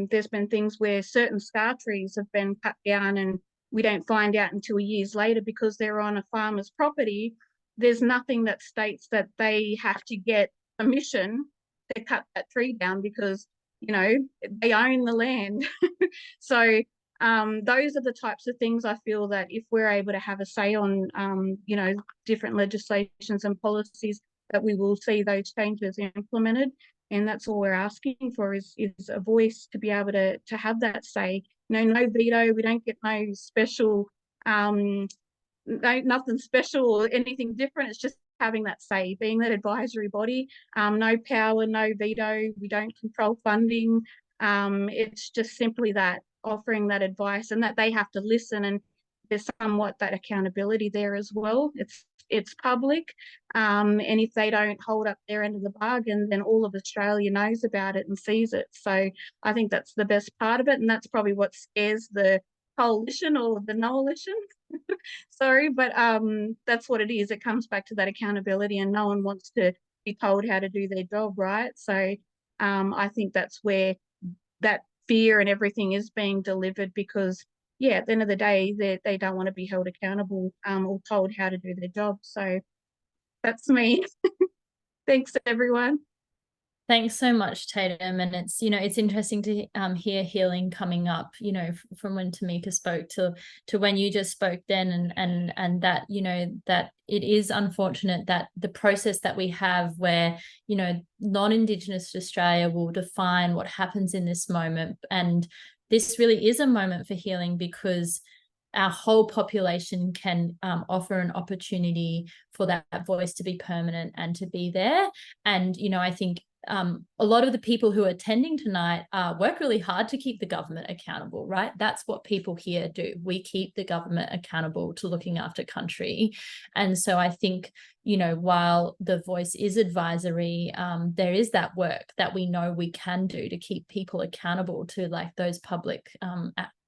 there's been things where certain scar trees have been cut down and we don't find out until years later because they're on a farmer's property. There's nothing that states that they have to get permission to cut that tree down because, you know, they own the land. So those are the types of things I feel that if we're able to have a say on, you know, different legislations and policies, that we will see those changes implemented. And that's all we're asking for is a voice to be able to have that say. No veto. We don't get no special, nothing special or anything different. It's just having that say, being that advisory body. No power, no veto. We don't control funding. It's just simply that, offering that advice, and that they have to listen, and there's somewhat that accountability there as well. It's public, and if they don't hold up their end of the bargain, then all of Australia knows about it and sees it. So I think that's the best part of it, and that's probably what scares the coalition or the coalition. Sorry, but that's what it is. It comes back to that accountability, and no one wants to be told how to do their job, right? So I think that's where that fear and everything is being delivered, because at the end of the day, they don't want to be held accountable or told how to do their job. So that's me. Thanks, everyone. Thanks so much, Tatum. And it's, you know, it's interesting to hear healing coming up, you know, from when Tamika spoke to when you just spoke then, and that, you know, that it is unfortunate that the process that we have where, you know, non-Indigenous Australia will define what happens in this moment. And this really is a moment for healing, because our whole population can offer an opportunity for that voice to be permanent and to be there. And, you know, I think a lot of the people who are attending tonight work really hard to keep the government accountable, right? That's what people here do. We keep the government accountable to looking after country. And so I think, you know, while the voice is advisory, there is that work that we know we can do to keep people accountable to like those public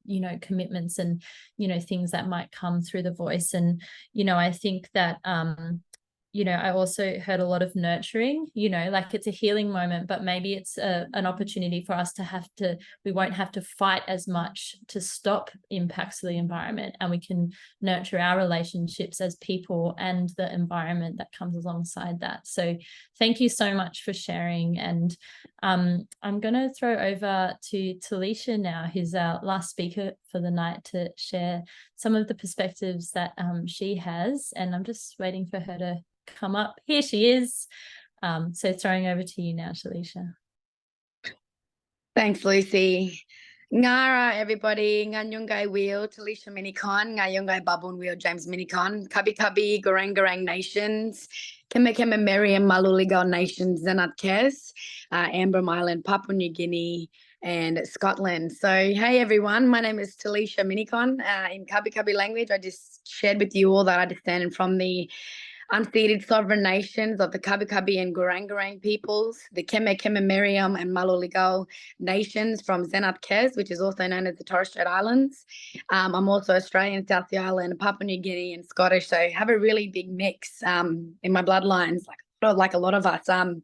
you know, commitments and, you know, things that might come through the voice. And, you know, I think that you know, I also heard a lot of nurturing, you know, like it's a healing moment, but maybe it's an opportunity for us we won't have to fight as much to stop impacts to the environment, and we can nurture our relationships as people and the environment that comes alongside that. So thank you so much for sharing. And I'm going to throw over to Talisha now, who's our last speaker for the night, to share some of the perspectives that she has. And I'm just waiting for her to come up. Here she is. So throwing over to you now, Talisha. Thanks, Lucy. Ngara, everybody. Nganyungai Wheel, Talisha Minicon, Ngayungai Babun Wheel, James Minicon, Kabi Kabi, Garang Garang Nations, Keme Keme Meriam Maluligal Nations, Zenat Kes, Amber Island, Papua New Guinea, and Scotland. So, hey everyone, my name is Talisha Minicon. In Kabi Kabi language, I just shared with you all that I descend from the unceded sovereign nations of the Kabi Kabi and Gurang Gurang peoples, the Keme Keme Meriam and Maluligal nations from Zenat Kes, which is also known as the Torres Strait Islands. I'm also Australian, South Sea Island, Papua New Guinea, and Scottish. So I have a really big mix in my bloodlines, like a lot of us. So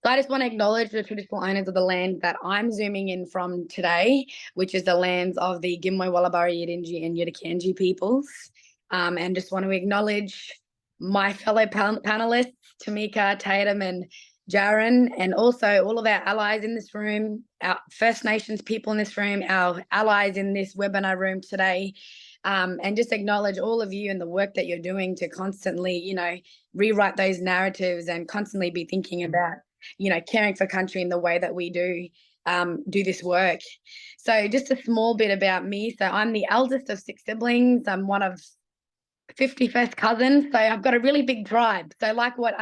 I just want to acknowledge the traditional owners of the land that I'm zooming in from today, which is the lands of the Gimwe, Wallabari, Yidinji, and Yutakanji peoples. And just want to acknowledge my fellow panelists, Tamika, Tatum, and Jaren, and also all of our allies in this room, our First Nations people in this room, our allies in this webinar room today, and just acknowledge all of you and the work that you're doing to constantly, rewrite those narratives and constantly be thinking about, caring for country in the way that we do this work. So just a small bit about me. So I'm the eldest of 6 siblings. I'm one of 51st cousins, so I've got a really big tribe. So like what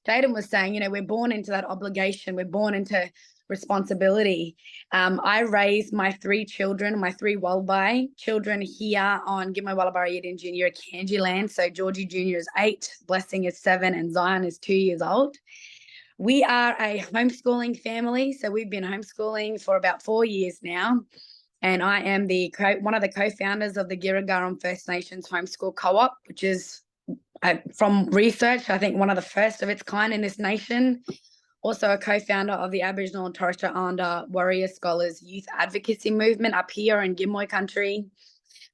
Jaden was saying, we're born into that obligation, we're born into responsibility. I raised my 3 children, my 3 Walbai children here on Gimwe Wallabari Yidin Junior Kanji land. So Georgie Junior is 8, Blessing is 7, and Zion is 2 years old. We are a homeschooling family, so we've been homeschooling for about 4 years now. And I am one of the co-founders of the Girragarum First Nations Homeschool Co-op, which is, from research, I think one of the first of its kind in this nation. Also a co-founder of the Aboriginal and Torres Strait Islander Warrior Scholars Youth Advocacy Movement up here in Gimwe country.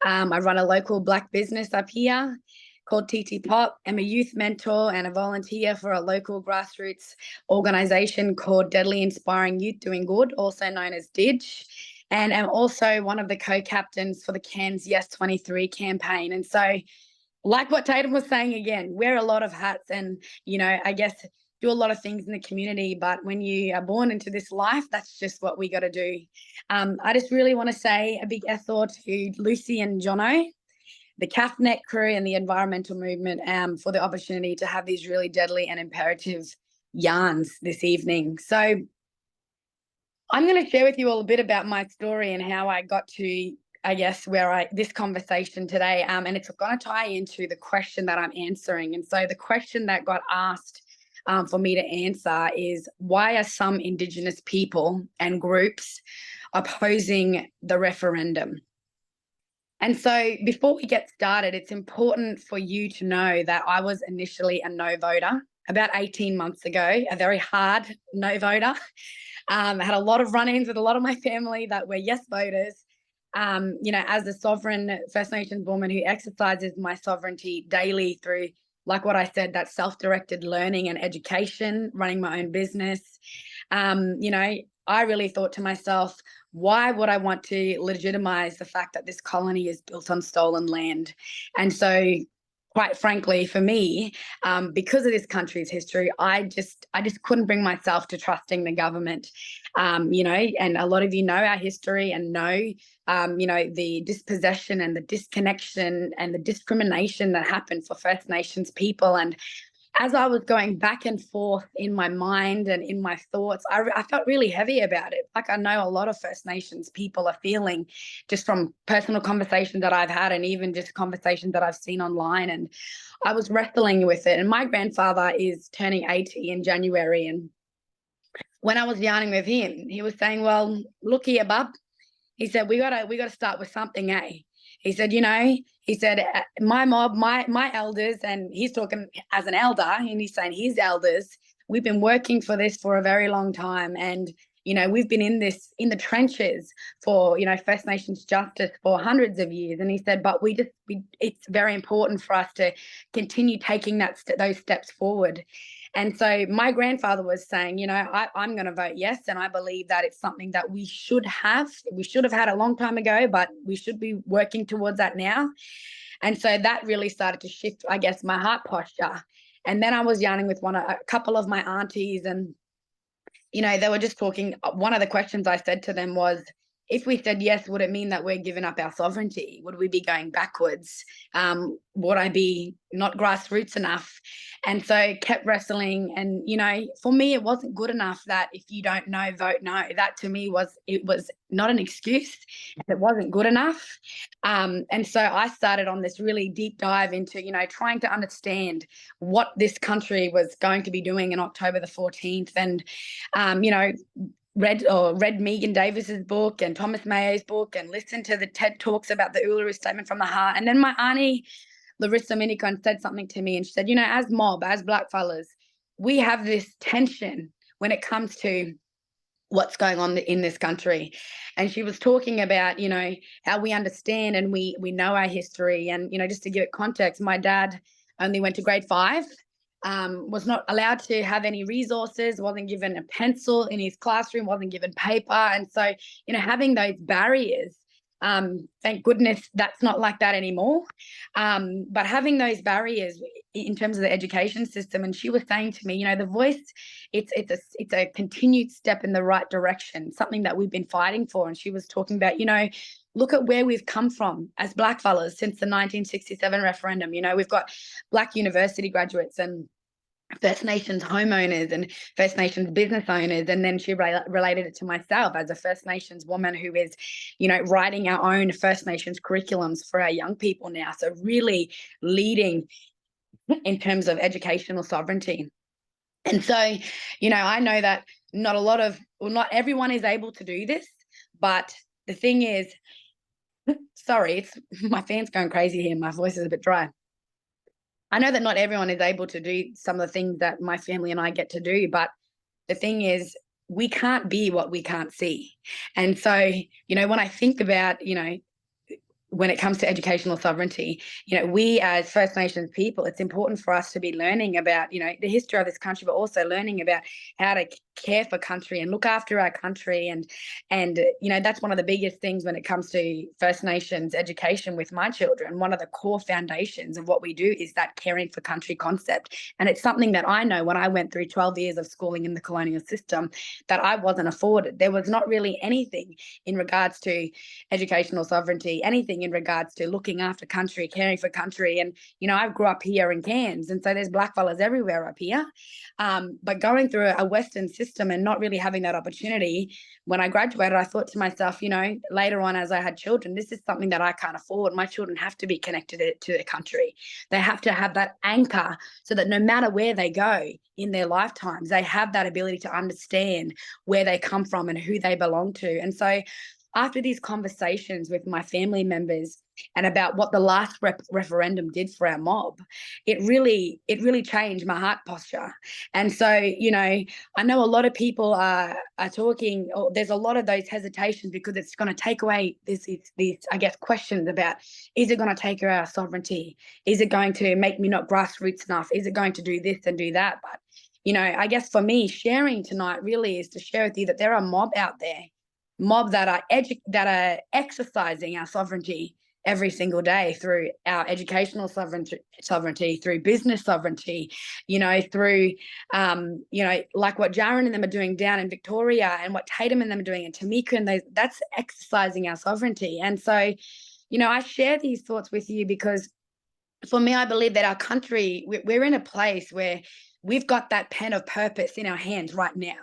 I run a local Black business up here called TT Pop. I'm a youth mentor and a volunteer for a local grassroots organisation called Deadly Inspiring Youth Doing Good, also known as DIDGE. And I'm also one of the co-captains for the Cairns Yes 23 campaign. And so, like what Tatum was saying again, wear a lot of hats and, I guess do a lot of things in the community. But when you are born into this life, that's just what we got to do. I just really want to say a big ethor to Lucy and Jono, the CAFNet crew and the environmental movement for the opportunity to have these really deadly and imperative yarns this evening. So I'm going to share with you all a bit about my story and how I got to, I guess, this conversation today. And it's going to tie into the question that I'm answering. And so the question that got asked for me to answer is, why are some Indigenous people and groups opposing the referendum? And so before we get started, it's important for you to know that I was initially a no voter about 18 months ago, a very hard no voter. I had a lot of run-ins with a lot of my family that were yes voters. As a sovereign First Nations woman who exercises my sovereignty daily through, like what I said, that self-directed learning and education, running my own business, I really thought to myself, why would I want to legitimize the fact that this colony is built on stolen land? And so, quite frankly, for me, because of this country's history, I just couldn't bring myself to trusting the government, and a lot of you know our history and know, the dispossession and the disconnection and the discrimination that happened for First Nations people. And as I was going back and forth in my mind and in my thoughts, I felt really heavy about it. Like I know a lot of First Nations people are feeling, just from personal conversations that I've had and even just conversations that I've seen online. And I was wrestling with it. And my grandfather is turning 80 in January. And when I was yarning with him, he was saying, well, look here, bub. He said, we gotta start with something, eh? He said, my mob, my elders, and he's talking as an elder, and he's saying his elders, we've been working for this for a very long time. And, we've been in the trenches for, First Nations justice for hundreds of years. And he said, but it's very important for us to continue taking those steps forward. And so my grandfather was saying, I'm going to vote yes. And I believe that it's something that we should have had a long time ago, but we should be working towards that now. And so that really started to shift, I guess, my heart posture. And then I was yarning with a couple of my aunties, and, they were just talking. One of the questions I said to them was, if we said yes, would it mean that we're giving up our sovereignty? Would we be going backwards? Would I be not grassroots enough? And so kept wrestling. And, you know, for me, it wasn't good enough that if you don't know, vote no. That to me was not an excuse. It wasn't good enough. And so I started on this really deep dive into, you know, trying to understand what this country was going to be doing in October the 14th. And, you know, read Megan Davis's book and Thomas Mayo's book and listened to the TED Talks about the Uluru Statement from the Heart. And then my auntie, Larissa Minicon, said something to me, and she said, you know, as blackfellas, we have this tension when it comes to what's going on in this country. And she was talking about, you know, how we understand and we know our history. And, you know, just to give it context, my dad only went to grade 5. Was not allowed to have any resources, wasn't given a pencil in his classroom, wasn't given paper. And so, you know, having those barriers, thank goodness that's not like that anymore. But having those barriers in terms of the education system, and she was saying to me, you know, the voice, it's a continued step in the right direction, something that we've been fighting for. And she was talking about, you know, look at where we've come from as blackfellas since the 1967 referendum. You know, we've got Black university graduates and First Nations homeowners and First Nations business owners. And then she related it to myself as a First Nations woman who is, you know, writing our own First Nations curriculums for our young people now. So really leading in terms of educational sovereignty. And so, you know, I know that not everyone is able to do this, but the thing is, sorry, my fan's going crazy here. My voice is a bit dry. I know that not everyone is able to do some of the things that my family and I get to do, but the thing is, we can't be what we can't see. And so, you know, when I think about, you know, when it comes to educational sovereignty, you know, we as First Nations people, it's important for us to be learning about, you know, the history of this country, but also learning about how to care for country and look after our country. And you know, that's one of the biggest things when it comes to First Nations education with my children. One of the core foundations of what we do is that caring for country concept. And it's something that I know when I went through 12 years of schooling in the colonial system that I wasn't afforded. There was not really anything in regards to educational sovereignty, anything in regards to looking after country, caring for country. And, you know, I grew up here in Cairns, and so there's blackfellas everywhere up here. But going through a Western system and not really having that opportunity, when I graduated, I thought to myself, you know, later on as I had children, this is something that I can't afford. My children have to be connected to their country. They have to have that anchor so that no matter where they go in their lifetimes, they have that ability to understand where they come from and who they belong to. And so after these conversations with my family members and about what the last referendum did for our mob, it really changed my heart posture. And so, you know, I know a lot of people are talking, or there's a lot of those hesitations because it's going to take away these, I guess, questions about, is it going to take away our sovereignty? Is it going to make me not grassroots enough? Is it going to do this and do that? But, you know, I guess for me, sharing tonight really is to share with you that there are mob out there, that are exercising our sovereignty every single day through our educational sovereignty, through business sovereignty, you know, through, you know, like what Jaren and them are doing down in Victoria and what Tatum and them are doing and Tamika and that's exercising our sovereignty. And so, you know, I share these thoughts with you because for me, I believe that our country, we're in a place where we've got that pen of purpose in our hands right now.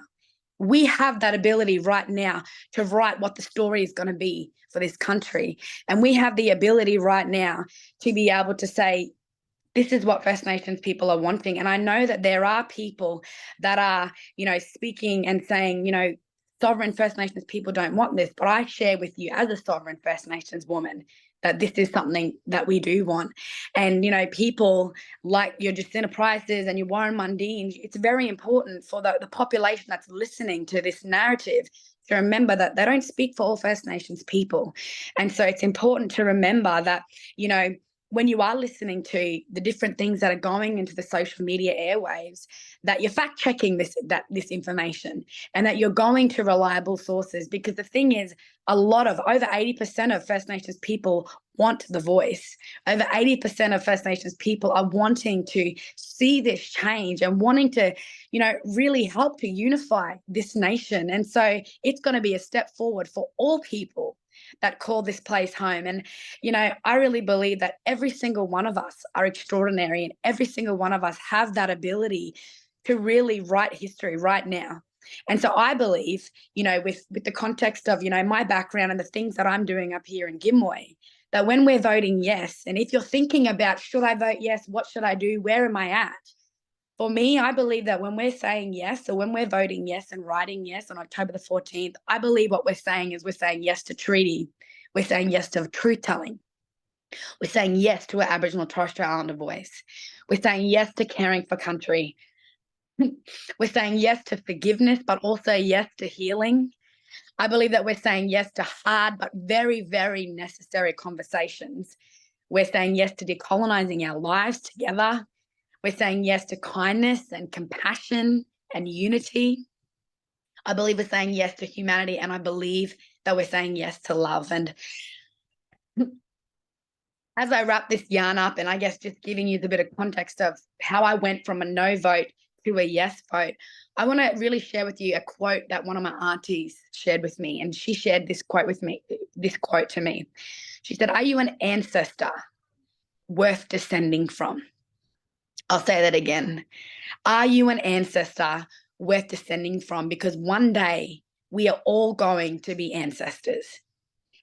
We have that ability right now to write what the story is going to be for this country. And we have the ability right now to be able to say, this is what First Nations people are wanting. And I know that there are people that are, you know, speaking and saying, you know, sovereign First Nations people don't want this. But I share with you as a sovereign First Nations woman that this is something that we do want. And, you know, people like your Jacinta Prices and your Warren Mundine, it's very important for the population that's listening to this narrative to remember that they don't speak for all First Nations people. And so it's important to remember that, you know, when you are listening to the different things that are going into the social media airwaves, that you're fact checking this information, and that you're going to reliable sources. Because the thing is, over 80% of First Nations people want the voice. Over 80% of First Nations people are wanting to see this change and wanting to, really help to unify this nation. And so it's going to be a step forward for all people that call this place home. And, I really believe that every single one of us are extraordinary, and every single one of us have that ability to really write history right now. And so I believe, with the context of, my background and the things that I'm doing up here in Gimwe, that when we're voting yes, and if you're thinking about, should I vote yes? What should I do? Where am I at? For me, I believe that when we're saying yes, or when we're voting yes and writing yes on October the 14th, I believe what we're saying is we're saying yes to treaty. We're saying yes to truth-telling. We're saying yes to an Aboriginal Torres Strait Islander voice. We're saying yes to caring for country. We're saying yes to forgiveness, but also yes to healing. I believe that we're saying yes to hard but very, very necessary conversations. We're saying yes to decolonizing our lives together. We're saying yes to kindness and compassion and unity. I believe we're saying yes to humanity, and I believe that we're saying yes to love. And as I wrap this yarn up, and I guess just giving you the bit of context of how I went from a no vote to a yes vote, I want to really share with you a quote that one of my aunties shared with me. And she shared this quote to me. She said, "Are you an ancestor worth descending from?" I'll say that again. Are you an ancestor worth descending from? Because one day we are all going to be ancestors.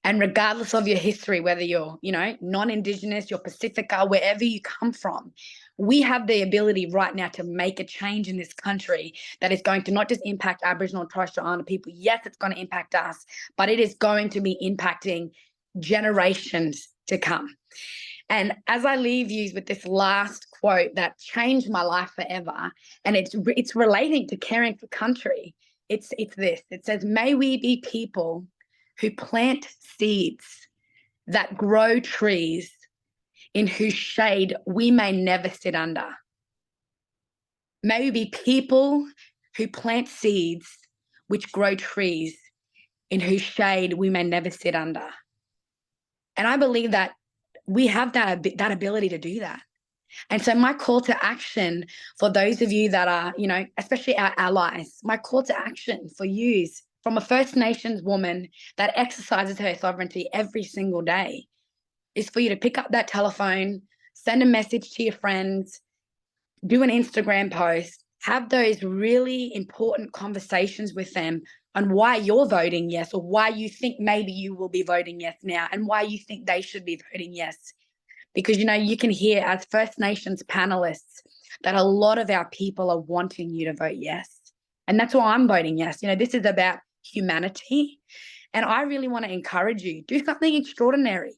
And regardless of your history, whether you're, non-Indigenous, you're Pacifica, wherever you come from, we have the ability right now to make a change in this country that is going to not just impact Aboriginal and Torres Strait Islander people. Yes, it's going to impact us, but it is going to be impacting generations to come. And as I leave you with this last quote that changed my life forever, and it's relating to caring for country, it's this. It says, "May we be people who plant seeds that grow trees in whose shade we may never sit under." May we be people who plant seeds which grow trees in whose shade we may never sit under. And I believe that we have that ability to do that. And so my call to action for those of you that are, especially our allies, my call to action for you from a First Nations woman that exercises her sovereignty every single day is for you to pick up that telephone, send a message to your friends, do an Instagram post, have those really important conversations with them on why you're voting yes, or why you think maybe you will be voting yes now, and why you think they should be voting yes. Because, you can hear as First Nations panelists that a lot of our people are wanting you to vote yes. And that's why I'm voting yes. This is about humanity. And I really want to encourage you, do something extraordinary.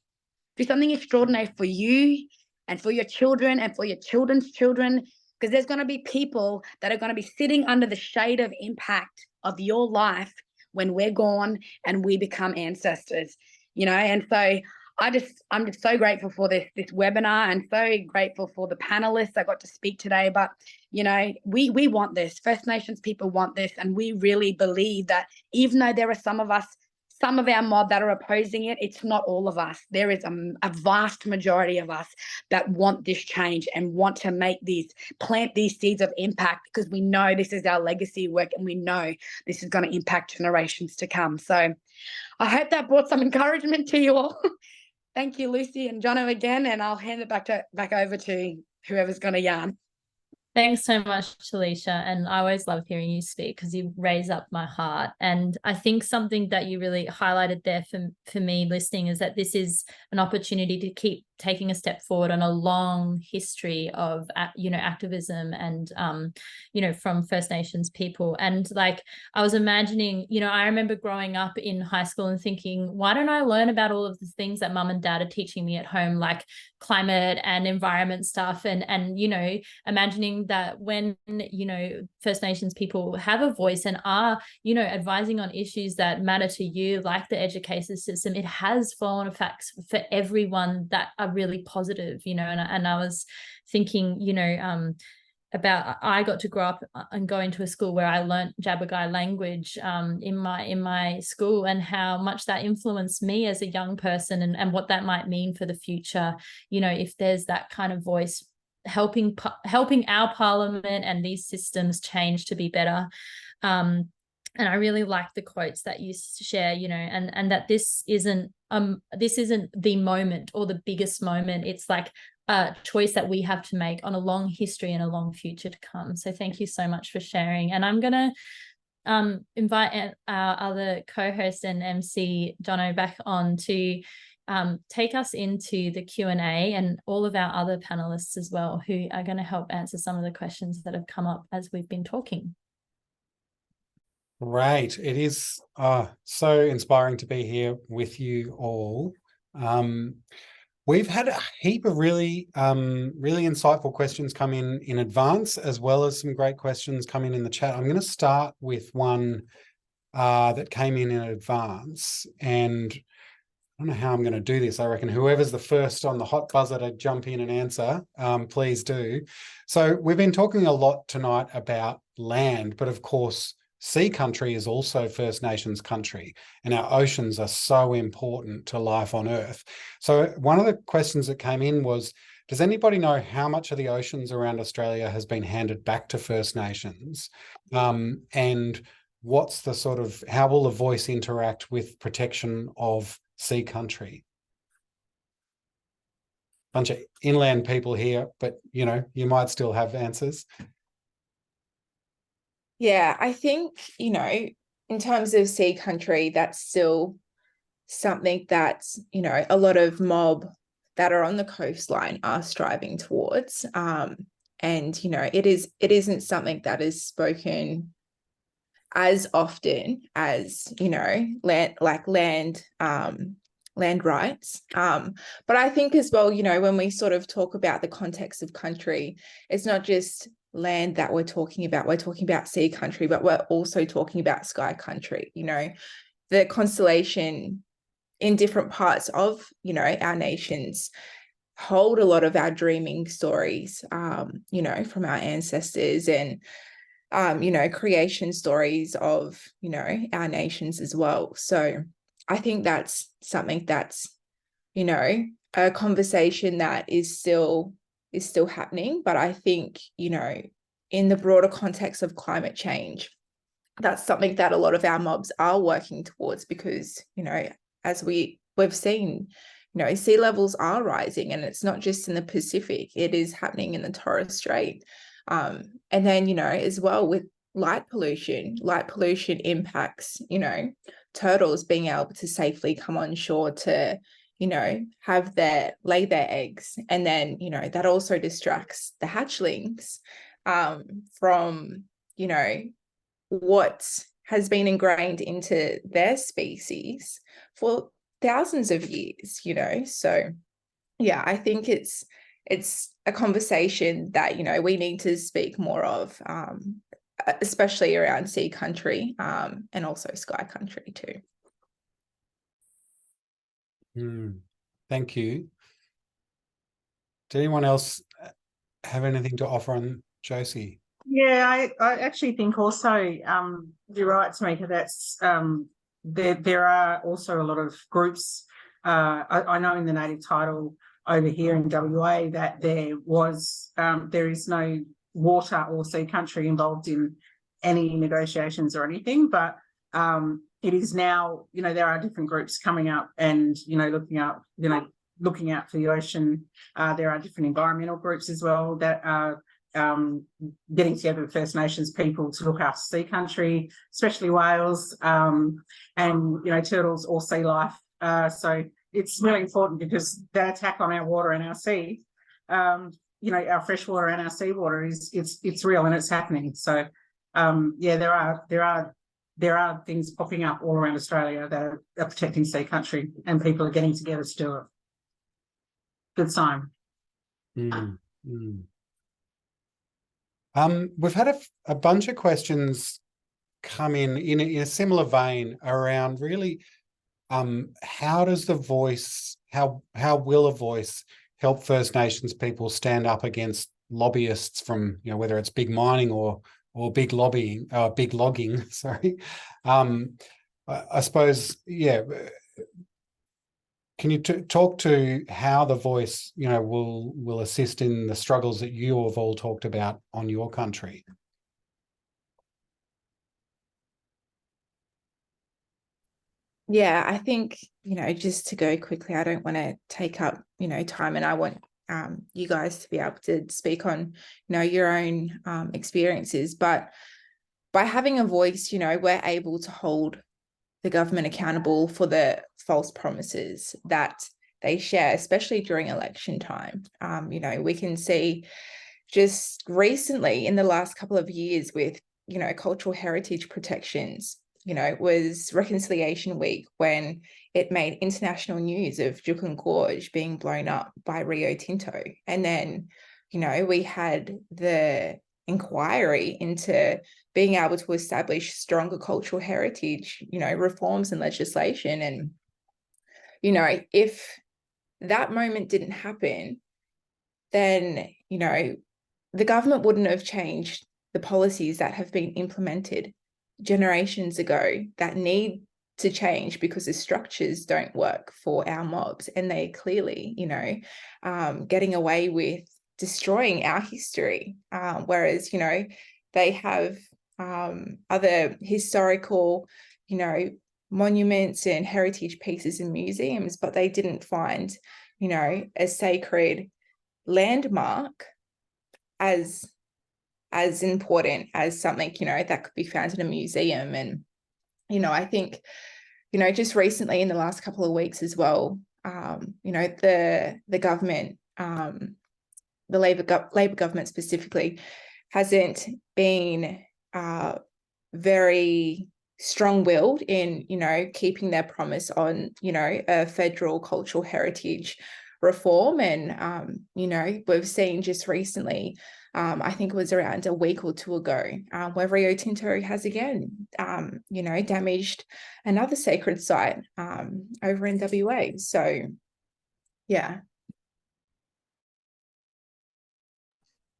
Do something extraordinary for you and for your children and for your children's children, because there's going to be people that are going to be sitting under the shade of impact of your life when we're gone and we become ancestors, and so I'm just so grateful for this webinar, and so grateful for the panelists I got to speak today. But, we want this. First Nations people want this. And we really believe that even though there are some of our mob that are opposing it, it's not all of us. There is a vast majority of us that want this change and want to plant these seeds of impact, because we know this is our legacy work, and we know this is going to impact generations to come. So I hope that brought some encouragement to you all. Thank you, Lucy and Jono, again, and I'll hand it back over to whoever's going to yarn. Thanks so much, Talisha. And I always love hearing you speak because you raise up my heart. And I think something that you really highlighted there for me listening is that this is an opportunity to keep taking a step forward on a long history of, activism and, from First Nations people. And like, I was imagining, I remember growing up in high school and thinking, why don't I learn about all of the things that mum and dad are teaching me at home, like climate and environment stuff, and imagining that when, First Nations people have a voice and are, advising on issues that matter to you, like the education system, it has flow-on effects for everyone that are are really positive, you know, and I was thinking, you know, about, I got to grow up and go into a school where I learnt Jabbergai language in my school, and how much that influenced me as a young person, and what that might mean for the future, you know, if there's that kind of voice helping our parliament and these systems change to be better. And I really like the quotes that you share, you know, and that this isn't the moment or the biggest moment. It's like a choice that we have to make on a long history and a long future to come. So thank you so much for sharing. And I'm going to invite our other co-host and MC, Jono, back on to take us into the Q&A, and all of our other panelists as well, who are going to help answer some of the questions that have come up as we've been talking. Right. It is so inspiring to be here with you all. We've had a heap of really insightful questions come in advance, as well as some great questions come in the chat. I'm going to start with one that came in advance, and I don't know how I'm going to do this. I reckon whoever's the first on the hot buzzer to jump in and answer, please do. So we've been talking a lot tonight about land, but of course, sea country is also First Nations country, and our oceans are so important to life on Earth. So one of the questions that came in was, does anybody know how much of the oceans around Australia has been handed back to First Nations? And what's the sort of, how will the voice interact with protection of sea country? Bunch of inland people here, but you know, you might still have answers. Yeah, I think, you know, in terms of sea country, that's still something that's, you know, a lot of mob that are on the coastline are striving towards. And, you know, it isn't something that is spoken as often as, you know, land rights. But I think as well, you know, when we sort of talk about the context of country, it's not just land that we're talking about sea country, but we're also talking about sky country. You know, the constellation in different parts of, you know, our nations hold a lot of our dreaming stories, you know, from our ancestors, and you know, creation stories of, you know, our nations as well. So I think that's something that's, you know, a conversation that is still happening. But I think, you know, in the broader context of climate change, that's something that a lot of our mobs are working towards, because, you know, as we've seen, you know, sea levels are rising, and it's not just in the Pacific, it is happening in the Torres Strait. And then, you know, as well with light pollution impacts, you know, turtles being able to safely come on shore to, you know, lay their eggs. And then, you know, that also distracts the hatchlings from, you know, what has been ingrained into their species for thousands of years, you know. So yeah, I think it's a conversation that, you know, we need to speak more of, especially around sea country, and also sky country too. Thank you. Did anyone else have anything to offer on Josie? Yeah, I actually think also you're right, Tamika, that's there are also a lot of groups. I know in the native title over here in WA that there is no water or sea country involved in any negotiations or anything, but it is now, you know, there are different groups coming up and, you know, looking out for the ocean. There are different environmental groups as well that are getting together with First Nations people to look after sea country, especially whales, and, you know, turtles or sea life. So it's really important, because that attack on our water and our sea, you know, our freshwater and our seawater it's real and it's happening. So yeah, there are things popping up all around Australia that are protecting sea country, and people are getting together to do it. Good sign. We've had a bunch of questions come in a similar vein around really how does how will a voice help First Nations people stand up against lobbyists from, you know, whether it's big mining or big lobbying, big logging, sorry. I suppose, yeah. Can you talk to how the voice, you know, will assist in the struggles that you have all talked about on your country? Yeah, I think, just to go quickly, I don't want to take up, time, and I want you guys to be able to speak on, your own experiences. But by having a voice, we're able to hold the government accountable for the false promises that they share, especially during election time. We can see just recently in the last couple of years with, cultural heritage protections, was Reconciliation Week when it made international news of Juukan Gorge being blown up by Rio Tinto. And then, we had the inquiry into being able to establish stronger cultural heritage, reforms and legislation. And, if that moment didn't happen, then, the government wouldn't have changed the policies that have been implemented generations ago that need to change because the structures don't work for our mobs, and they clearly, getting away with destroying our history, whereas, they have other historical, monuments and heritage pieces in museums, but they didn't find, a sacred landmark as important as something, that could be found in a museum. And, I think, just recently in the last couple of weeks as well, the government, the Labor government specifically, hasn't been very strong-willed in, keeping their promise on, a federal cultural heritage reform. And, we've seen just recently, I think it was around a week or two ago, where Rio Tinto has again, damaged another sacred site over in WA. So, yeah.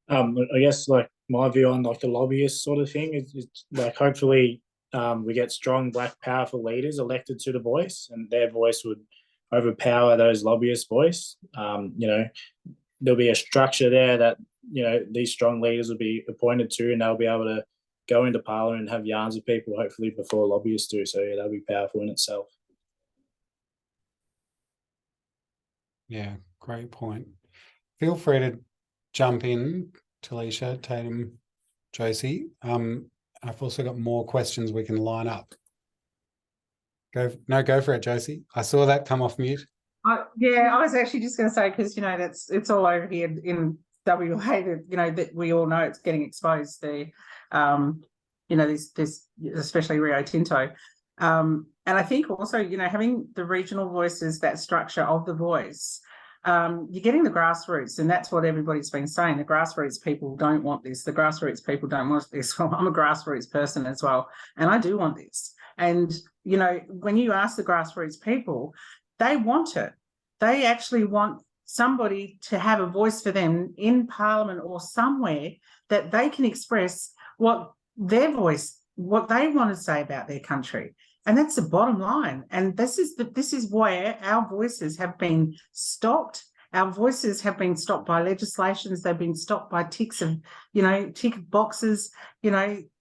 I guess like my view on like the lobbyist sort of thing is like hopefully we get strong black powerful leaders elected to the voice, and their voice would overpower those lobbyists' voice. There'll be a structure there that these strong leaders will be appointed to, and they'll be able to go into Parliament and have yarns with people hopefully before lobbyists do. So yeah, that'll be powerful in itself. Yeah, great point. Feel free to jump in, Talisha, Tatum, Josie. I've also got more questions we can line up. Go for it, Josie. I saw that come off mute. Yeah, I was actually just going to say, because it's all over here in WA that that we all know it's getting exposed. This especially Rio Tinto, and I think also having the regional voices, that structure of the voice. You're getting the grassroots, and that's what everybody's been saying. The grassroots people don't want this. The grassroots people don't want this. Well, I'm a grassroots person as well, and I do want this. And, when you ask the grassroots people, they want it. They actually want somebody to have a voice for them in Parliament or somewhere that they can express what their voice, what they want to say about their country. And that's the bottom line. And this is where our voices have been stopped. Our voices have been stopped by legislations. They've been stopped by ticks of, tick boxes,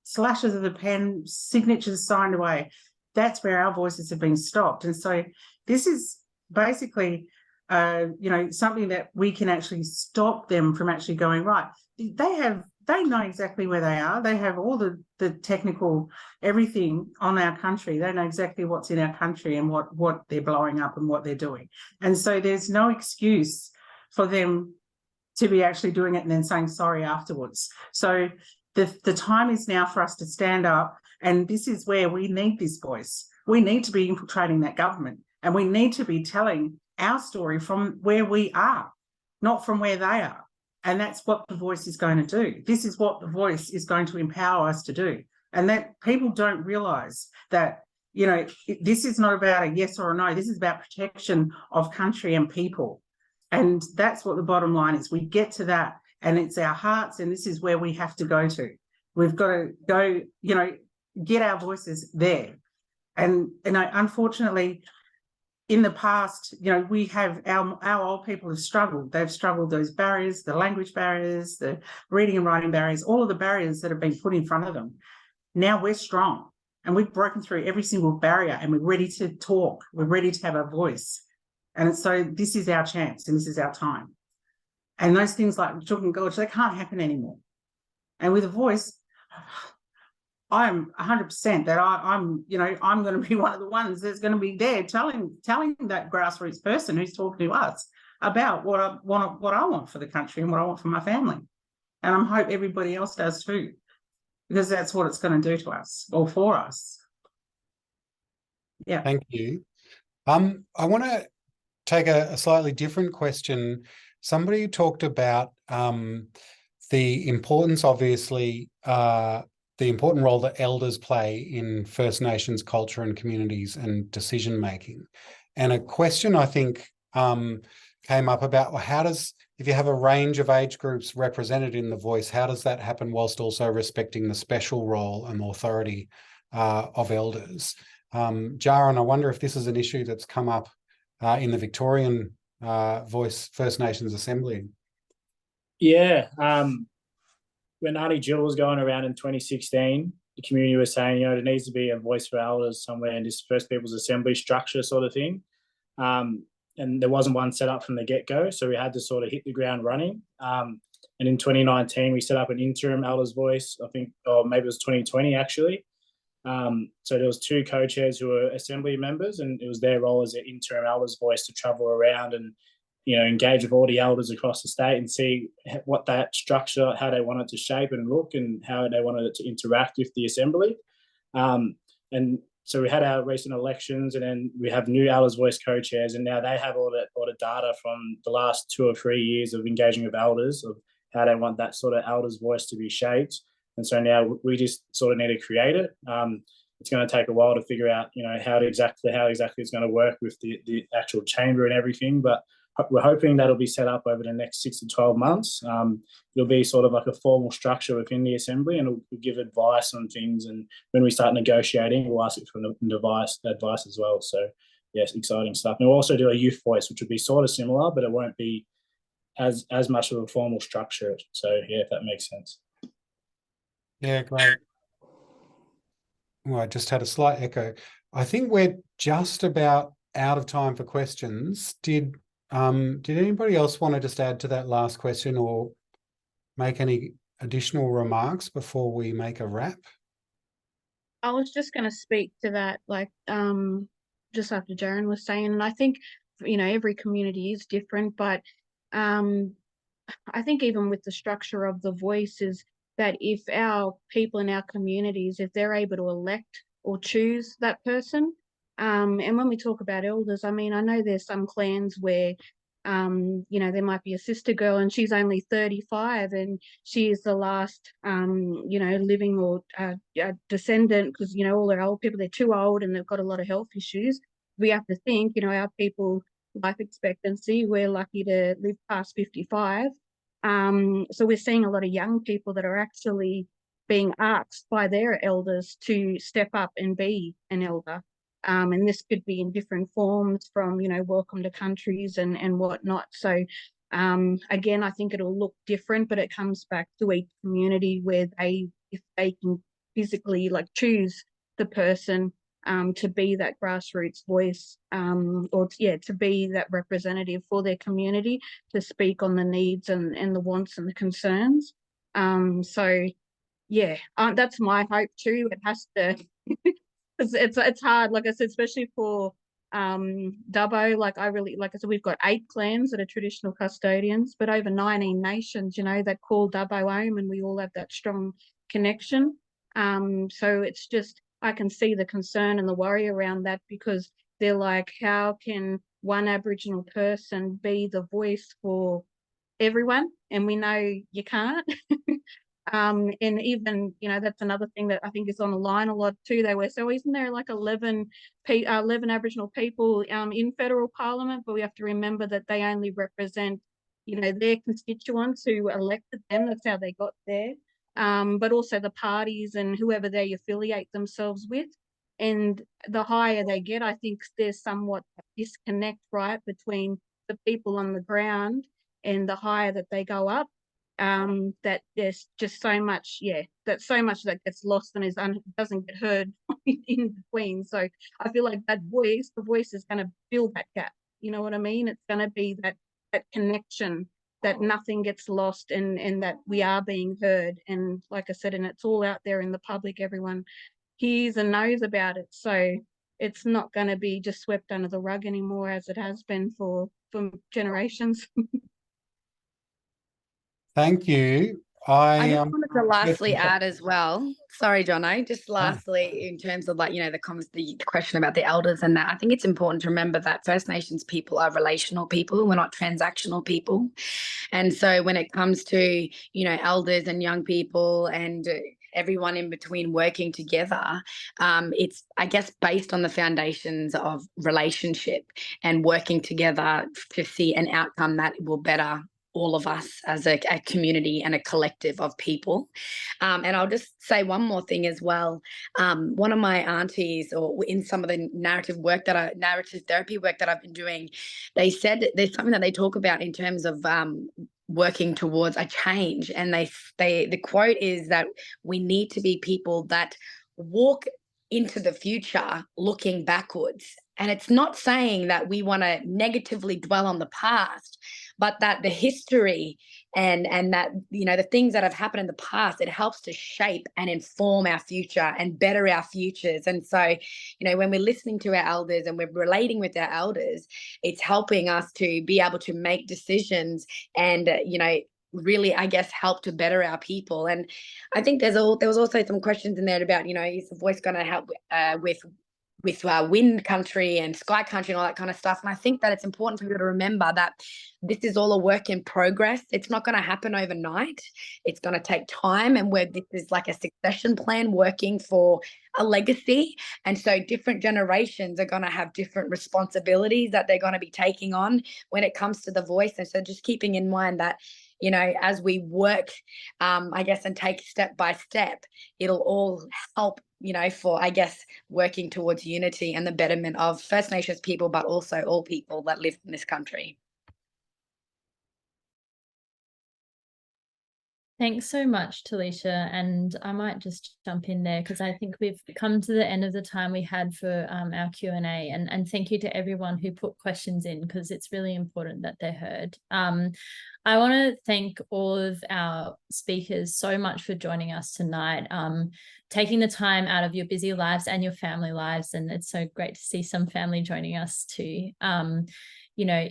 slashes of the pen, signatures signed away. That's where our voices have been stopped. And so this is basically, something that we can actually stop them from actually going, right. They know exactly where they are. They have all the technical, everything on our country. They know exactly what's in our country and what they're blowing up and what they're doing. And so there's no excuse for them to be actually doing it and then saying sorry afterwards. So the time is now for us to stand up, and this is where we need this voice. We need to be infiltrating that government, and we need to be telling our story from where we are, not from where they are. And that's what the voice is going to do. This is what the voice is going to empower us to do. And that people don't realise that, you know, this is not about a yes or a no. This is about protection of country and people. And that's what the bottom line is. We get to that, and it's our hearts, and this is where we have to go to. We've got to go, you know, get our voices there. And unfortunately, in the past, you know, we have our old people have struggled. They've struggled those barriers, the language barriers, the reading and writing barriers, all of the barriers that have been put in front of them. Now we're strong, and we've broken through every single barrier, and we're ready to talk. We're ready to have a voice. And so this is our chance, and this is our time. And those things like Children Gorge, they can't happen anymore. And with a voice, I'm 100% that I'm, you know, I'm going to be one of the ones that's going to be there telling that grassroots person who's talking to us about what I want for the country and what I want for my family. And I hope everybody else does too, because that's what it's going to do to us or for us. Yeah. Thank you. I want to take a slightly different question. Somebody talked about the importance, obviously, the important role that elders play in First Nations culture and communities and decision making. And a question I think came up about, well, how does, if you have a range of age groups represented in the voice, how does that happen whilst also respecting the special role and authority of elders? Jaron, I wonder if this is an issue that's come up in the Victorian Voice First Nations Assembly. Yeah. When Auntie Jill was going around in 2016, the community was saying, you know, there needs to be a voice for elders somewhere in this First Peoples Assembly structure sort of thing. And there wasn't one set up from the get-go, so we had to sort of hit the ground running. And in 2019, we set up an interim elders voice, I think, or maybe it was 2020 actually. So there was 2 co-chairs who were assembly members, and it was their role as an interim elders voice to travel around and, you know, engage with all the elders across the state and see what that structure, how they want it to shape and look, and how they wanted it to interact with the assembly. And so we had our recent elections, and then we have new elders voice co-chairs, and now they have all the data from the last 2 or 3 years of engaging with elders of how they want that sort of elders voice to be shaped. And so now we just sort of need to create it. It's going to take a while to figure out, you know, how exactly it's going to work with the actual chamber and everything, but we're hoping that'll be set up over the next 6 to 12 months. It'll be sort of like a formal structure within the assembly, and it'll give advice on things. And when we start negotiating, we'll ask it for advice as well. So yes, exciting stuff. And we'll also do a youth voice, which would be sort of similar, but it won't be as much of a formal structure. So yeah, if that makes sense. Yeah, great. Well, I just had a slight echo. I think we're just about out of time for questions. Did anybody else want to just add to that last question or make any additional remarks before we make a wrap? I was just going to speak to that, like, just after Jaron was saying, and I think, you know, every community is different, but I think even with the structure of the voice is that if our people in our communities, if they're able to elect or choose that person, and when we talk about elders, I mean, I know there's some clans where, you know, there might be a sister girl and she's only 35 and she is the last, you know, living or descendant, because, you know, all their old people, they're too old and they've got a lot of health issues. We have to think, you know, our people, life expectancy, we're lucky to live past 55. So we're seeing a lot of young people that are actually being asked by their elders to step up and be an elder. And this could be in different forms, from, you know, welcome to countries and whatnot. So again, I think it'll look different, but it comes back to each community where if they can physically like choose the person to be that grassroots voice, or to be that representative for their community, to speak on the needs and the wants and the concerns. So yeah, that's my hope too. It has to it's hard, like I said, especially for Dubbo. Like I said, we've got 8 clans that are traditional custodians, but over 19 nations, you know, that call Dubbo home, and we all have that strong connection. So it's just, I can see the concern and the worry around that, because they're like, how can one Aboriginal person be the voice for everyone? And we know you can't. And even, you know, that's another thing that I think is on the line a lot too. They were, so isn't there like 11 Aboriginal people in federal parliament, but we have to remember that they only represent, you know, their constituents who elected them. That's how they got there. But also the parties and whoever they affiliate themselves with. And the higher they get, I think there's somewhat a disconnect, right, between the people on the ground and the higher that they go up. That there's just so much, that so much that gets lost and doesn't get heard in between. So I feel like the voice is going to fill that gap. You know what I mean? It's going to be that connection, that nothing gets lost, and that we are being heard. And like I said, and it's all out there in the public. Everyone hears and knows about it. So it's not going to be just swept under the rug anymore, as it has been for generations. Thank you. I just wanted to lastly add as well. Sorry, Jono. Just Oh. lastly, in terms of like, you know, the question about the elders and that, I think it's important to remember that First Nations people are relational people. We're not transactional people. And so when it comes to, you know, elders and young people and everyone in between working together, it's, I guess, based on the foundations of relationship and working together to see an outcome that will better all of us as a community and a collective of people. And I'll just say one more thing as well. One of my aunties, or in some of the narrative therapy work that I've been doing, they said there's something that they talk about in terms of working towards a change. And the quote is that we need to be people that walk into the future looking backwards. And it's not saying that we want to negatively dwell on the past, but that the history and that, you know, the things that have happened in the past, it helps to shape and inform our future and better our futures. And so, you know, when we're listening to our elders and we're relating with our elders, it's helping us to be able to make decisions and, you know, really, I guess, help to better our people. And I think there was also some questions in there about, you know, is the voice going to help with wind country and sky country and all that kind of stuff. And I think that it's important for you to remember that this is all a work in progress. It's not going to happen overnight. It's going to take time, and where this is like a succession plan working for a legacy. And so different generations are going to have different responsibilities that they're going to be taking on when it comes to the voice. And so just keeping in mind that, you know, as we work, I guess, and take step by step, it'll all help, you know, for, I guess, working towards unity and the betterment of First Nations people, but also all people that live in this country. Thanks so much, Talisha. And I might just jump in there because I think we've come to the end of the time we had for our Q&A. And thank you to everyone who put questions in, because it's really important that they're heard. I want to thank all of our speakers so much for joining us tonight, taking the time out of your busy lives and your family lives. And it's so great to see some family joining us too. You know,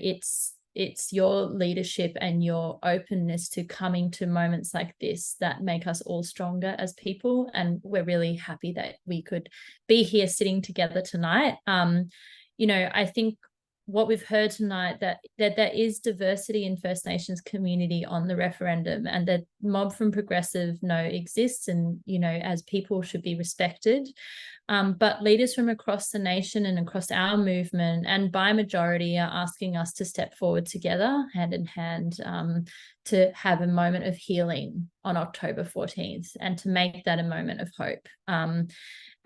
it's your leadership and your openness to coming to moments like this that make us all stronger as people. And we're really happy that we could be here sitting together tonight. You know, I think what we've heard tonight, that there is diversity in First Nations community on the referendum, and that Mob from Progressive exists, and, you know, as people should be respected. But leaders from across the nation and across our movement and by majority are asking us to step forward together, hand in hand, to have a moment of healing on October 14th and to make that a moment of hope.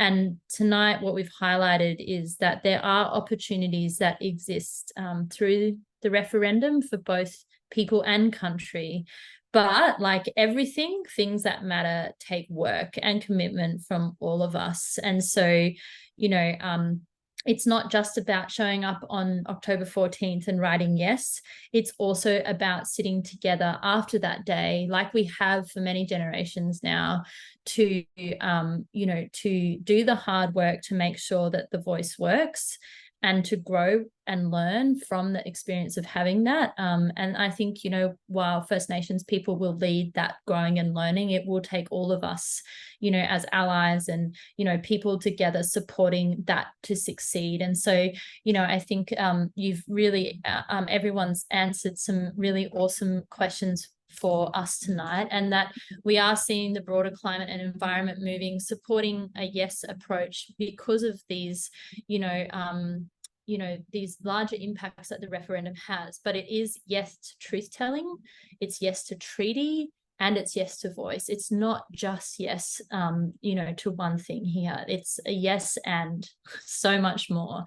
And tonight, what we've highlighted is that there are opportunities that exist through the referendum for both people and country. But like everything, things that matter take work and commitment from all of us. And so, you know, it's not just about showing up on October 14th and writing yes. It's also about sitting together after that day, like we have for many generations now, to, you know, to do the hard work to make sure that the voice works and to grow and learn from the experience of having that. And I think, you know, while First Nations people will lead that growing and learning, it will take all of us, you know, as allies and, you know, people together supporting that to succeed. And so, you know, I think you've really, everyone's answered some really awesome questions for us tonight, and that we are seeing the broader climate and environment moving, supporting a yes approach because of these, these larger impacts that the referendum has. But it is yes to truth telling, it's yes to treaty, and it's yes to voice. It's not just yes, to one thing here. It's a yes and so much more.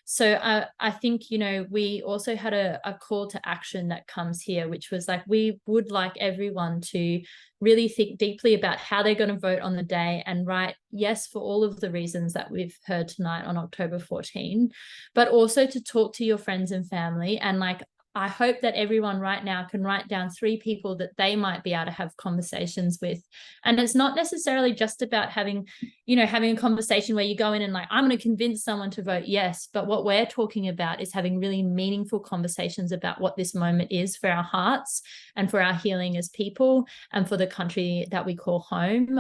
So I think, we also had a call to action that comes here, which was like, we would like everyone to really think deeply about how they're going to vote on the day and write yes for all of the reasons that we've heard tonight on October 14, but also to talk to your friends and family. And like, I hope that everyone right now can write down 3 people that they might be able to have conversations with. And it's not necessarily just about having a conversation where you go in and like, I'm going to convince someone to vote yes. But what we're talking about is having really meaningful conversations about what this moment is for our hearts and for our healing as people and for the country that we call home,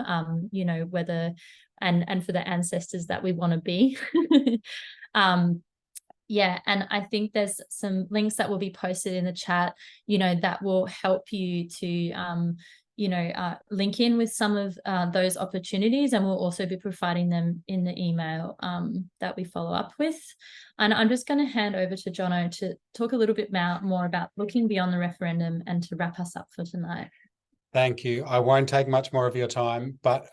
whether and for the ancestors that we want to be. Yeah, and I think there's some links that will be posted in the chat, that will help you to, link in with some of those opportunities, and we'll also be providing them in the email that we follow up with. And I'm just going to hand over to Jono to talk a little bit more about looking beyond the referendum and to wrap us up for tonight. Thank you. I won't take much more of your time, but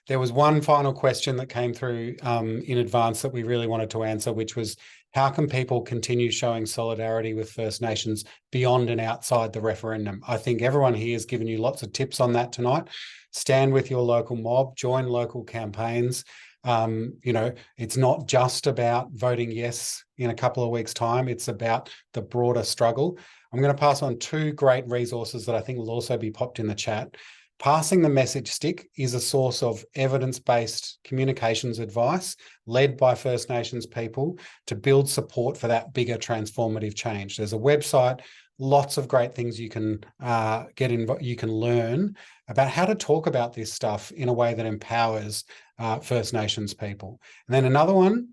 there was one final question that came through in advance that we really wanted to answer, which was, how can people continue showing solidarity with First Nations beyond and outside the referendum? I think everyone here has given you lots of tips on that tonight. Stand with your local mob, join local campaigns. It's not just about voting yes in a couple of weeks' time. It's about the broader struggle. I'm going to pass on 2 great resources that I think will also be popped in the chat. Passing the Message Stick is a source of evidence-based communications advice led by First Nations people to build support for that bigger transformative change. There's a website, lots of great things you can you can learn about how to talk about this stuff in a way that empowers First Nations people. And then another one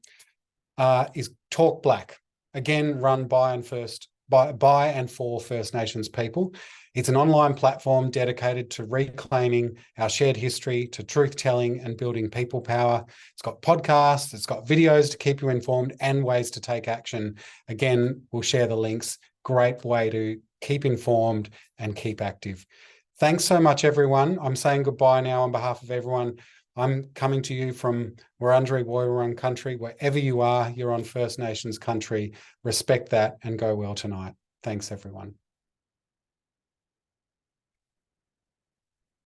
is Talk Black, again run by and for First Nations people. It's an online platform dedicated to reclaiming our shared history, to truth-telling and building people power. It's got podcasts, it's got videos to keep you informed and ways to take action. Again, we'll share the links. Great way to keep informed and keep active. Thanks so much, everyone. I'm saying goodbye now on behalf of everyone. I'm coming to you from Wurundjeri Woiwurrung country. Wherever you are, you're on First Nations country. Respect that and go well tonight. Thanks, everyone.